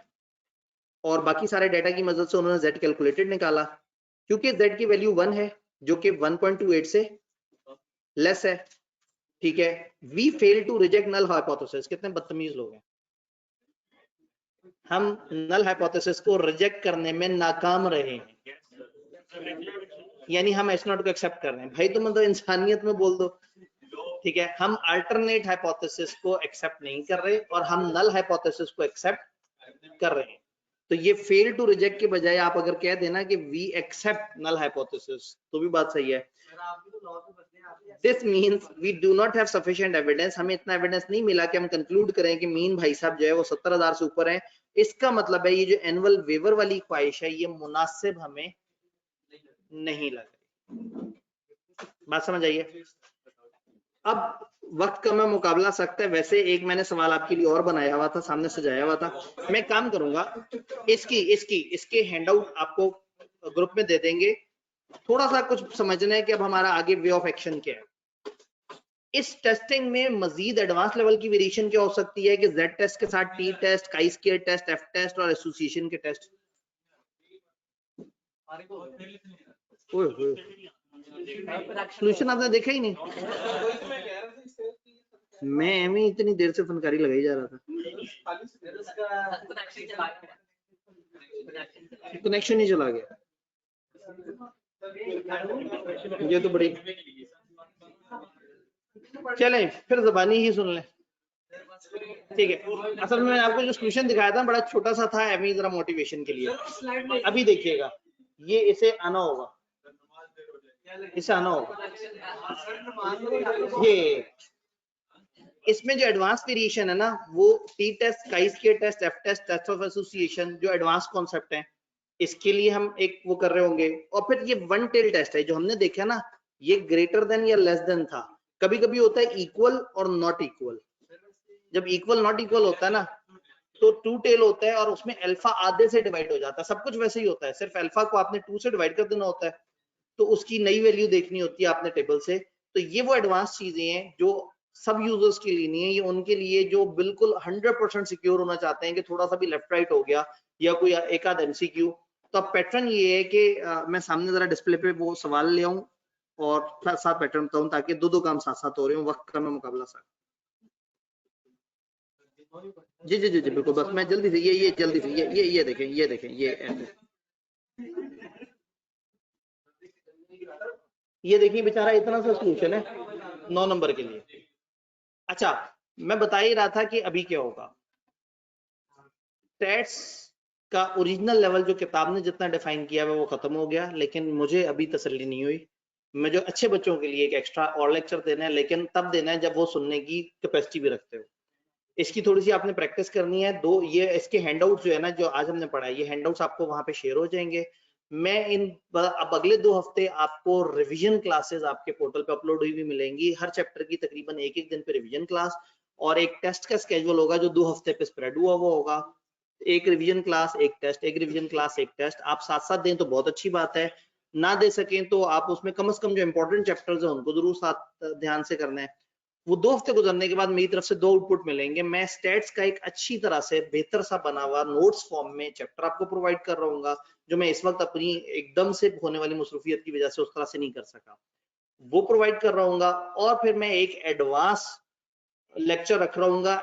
और बाकी सारे डाटा की मदद से उन्होंने z कैलकुलेटेड निकाला, क्योंकि z की वैल्यू 1 है जो कि 1.28 से लेस है, ठीक है। We fail to reject null hypothesis. कितने बदतमीज लोग हैं, हम नल हाइपोथेसिस को रिजेक्ट करने में नाकाम रहे हैं, यानी हम h0 को एक्सेप्ट कर रहे हैं। भाई तुम तो इंसानियत में बोल दो, ठीक है। हम अल्टरनेट हाइपोथेसिस को एक्सेप्ट नहीं कर रहे और हम नल हाइपोथेसिस को एक्सेप्ट कर रहे हैं। तो ये फेल टू रिजेक्ट के बजाय आप अगर कह देना कि वी एक्सेप्ट नल हाइपोथेसिस तो भी बात सही है। This means we do not have sufficient evidence, हमें इतना एविडेंस नहीं मिला कि हम कंक्लूड करें कि मीन भाई साहब जो है वो 70,000 से ऊपर है। इसका मतलब है ये जो एनुअल वेवर वाली ख्वाहिश है ये मुनासिब हमें नहीं लग रही। बात समझ आइए। अब वक्त का मैं मुकाबला सकता है, वैसे एक मैंने सवाल आपके लिए और बनाया हुआ था, सामने सजाया हुआ था। मैं काम करूंगा इसके हैंडआउट आपको ग्रुप में दे देंगे। थोड़ा सा कुछ समझना है कि अब हमारा आगे वे ऑफ एक्शन क्या है। इस टेस्टिंग में मजीद एडवांस लेवल की वेरिएशन क्या हो सकती है कि जेड टेस्ट के साथ T test, chi square test, F test और एसोसिएशन के टेस्ट। सोल्यूशन आपने देखा ही नहीं। मैं एमी इतनी देर से फनकारी लगाई जा रहा था, कनेक्शन ही चला गया। ये तो बड़ी, चलें फिर ज़बानी ही सुन लें, ठीक है। असल में आपको जो सोल्यूशन दिखाया था बड़ा छोटा सा था, एमी जरा मोटिवेशन के लिए। अभी देखिएगा, ये इसे आना होगा, इसे आना होगा। ये इसमें जो एडवांस वेरिएशन है ना वो T test, chi square test, F test, test of association जो एडवांस कॉन्सेप्ट है इसके लिए हम एक वो कर रहे होंगे। और फिर ये वन टेल टेस्ट है जो हमने देखा ना, ये ग्रेटर देन या लेस देन था। कभी कभी होता है इक्वल और नॉट इक्वल। जब इक्वल नॉट इक्वल होता है ना तो टू टेल होता है और उसमें अल्फा आधे से डिवाइड हो जाता है। सब कुछ वैसे ही होता है, सिर्फ अल्फा को आपने 2 से डिवाइड कर देना होता है तो उसकी नई वैल्यू देखनी होती है आपने टेबल से। तो ये वो एडवांस चीजें हैं जो सब यूजर्स के लिए नहीं है, ये उनके लिए जो बिल्कुल 100% सिक्योर होना चाहते हैं कि थोड़ा सा भी लेफ्ट राइट हो गया या कोई एक आध एमसीक्यू। तो अब पैटर्न ये है कि मैं सामने जरा डिस्प्ले पे वो सवाल ले आऊं और साथ पैटर्न बताऊं ताकि दो काम साथ साथ हो रहे हो, वक्त का मैं मुकाबला सा। जी जी जी जी बिल्कुल, बस मैं जल्दी से ये जल्दी से ये देखें, ये देखें, ये देखिए बेचारा इतना सा सोल्यूशन है 9 नंबर के लिए। अच्छा मैं बता ही रहा था कि अभी क्या होगा। स्टैट्स का ओरिजिनल लेवल जो किताब ने जितना डिफाइन किया है वो खत्म हो गया, लेकिन मुझे अभी तसल्ली नहीं हुई। मैं जो अच्छे बच्चों के लिए एक एक्स्ट्रा और लेक्चर देना है, लेकिन तब देना है जब वो सुनने की कैपेसिटी भी रखते हो। इसकी थोड़ी सी आपने प्रैक्टिस करनी है। दो ये इसके हैंडआउट जो है ना जो आज हमने पढ़ा है, ये हैंडआउट्स आपको वहां पे शेयर हो जाएंगे। मैं अब अगले 2 हफ्ते आपको रिवीजन क्लासेस आपके पोर्टल पे अपलोड हुई भी मिलेंगी। हर चैप्टर की तकरीबन एक दिन पे रिवीजन क्लास और एक टेस्ट का स्केड्यूल होगा जो 2 हफ्ते पे स्प्रेड हुआ होगा। एक रिवीजन क्लास, एक टेस्ट, एक रिवीजन क्लास, एक टेस्ट। आप साथ साथ दें तो बहुत अच्छी बात है, ना दे सकें तो आप उसमें कम से कम जो इंपॉर्टेंट चैप्टर्स हैं उनको जरूर साथ ध्यान से करना है। वो 2 हफ्ते गुजरने के बाद मेरी तरफ से 2 आउटपुट मिलेंगे। मैं स्टैट्स का एक अच्छी तरह से बेहतर सा बना हुआ नोट्स फॉर्म में चैप्टर आपको प्रोवाइड कर रहा हूँ, जो मैं इस वक्त अपनी एकदम से होने वाली मसरूफियत की वजह से उस तरह से नहीं कर सका, वो प्रोवाइड कर रहा हूँ। और फिर मैं एक एडवांस लेक्चर रख रहा हूँ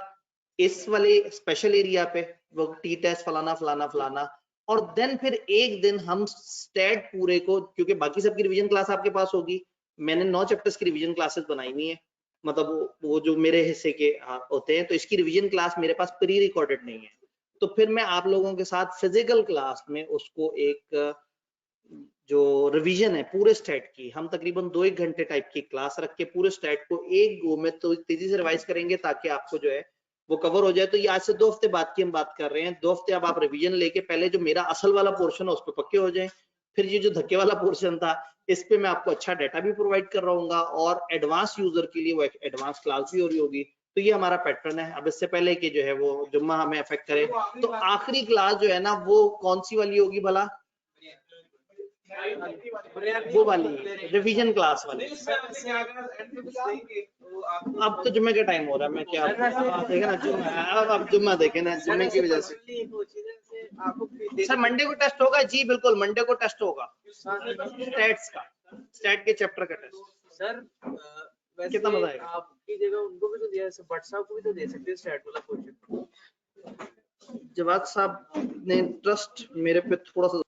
इस वाले स्पेशल एरिया पे, वो टी टेस्ट फलाना फलाना फलाना। और देन फिर एक दिन हम स्टैट पूरे को, क्योंकि बाकी सबकी रिवीजन क्लास आपके पास होगी, मैंने 9 चैप्टर्स की रिवीजन क्लासेस बनाई हुई है, मतलब वो जो मेरे हिस्से के होते हैं, तो इसकी रिवीजन क्लास मेरे पास प्री रिकॉर्डेड नहीं है। तो फिर मैं आप लोगों के साथ फिजिकल क्लास में उसको एक जो रिवीजन है पूरे स्टैट की, हम तकरीबन 2-1 घंटे टाइप की क्लास रख के पूरे स्टैट को एक गो में तो तेजी से रिवाइज करेंगे ताकि आपको जो है वो कवर हो जाए। तो ये आज से 2 हफ्ते बाद की हम बात कर रहे हैं। 2 हफ्ते अब आप रिवीजन लेके पहले जो मेरा असल वाला पोर्शन है उस पर पक्के हो जाए, फिर ये जो धक्के वाला पोर्शन था इस पे मैं आपको अच्छा डाटा भी प्रोवाइड कर रहा हूँ और एडवांस यूजर के लिए वो एडवांस क्लास भी हो रही होगी। तो ये हमारा पैटर्न है। अब इससे पहले कि जो है वो जुम्मा हमें अफेक्ट करे, तो आखिरी क्लास जो है ना वो कौन सी वाली होगी भला? वो वाली रिवीजन क्लास वाली। अब तो जुम्मे का टाइम हो रहा है, मैं क्या देखे ना जुम्मा, अब जुम्मा देखे ना, जुम्मे की वजह से। सर मंडे को टेस्ट होगा? जी बिल्कुल मंडे को टेस्ट होगा स्टैट्स का, स्टैट के चैप्टर का टेस्ट। सर कितना मजा आएगा? आपकी जगह उनको भी तो दिया, भट्ट साहब को भी तो दे सकते हैं स्टैट वाला क्वेश्चन। जवाब साहब ने ट्रस्ट मेरे पे थोड़ा सा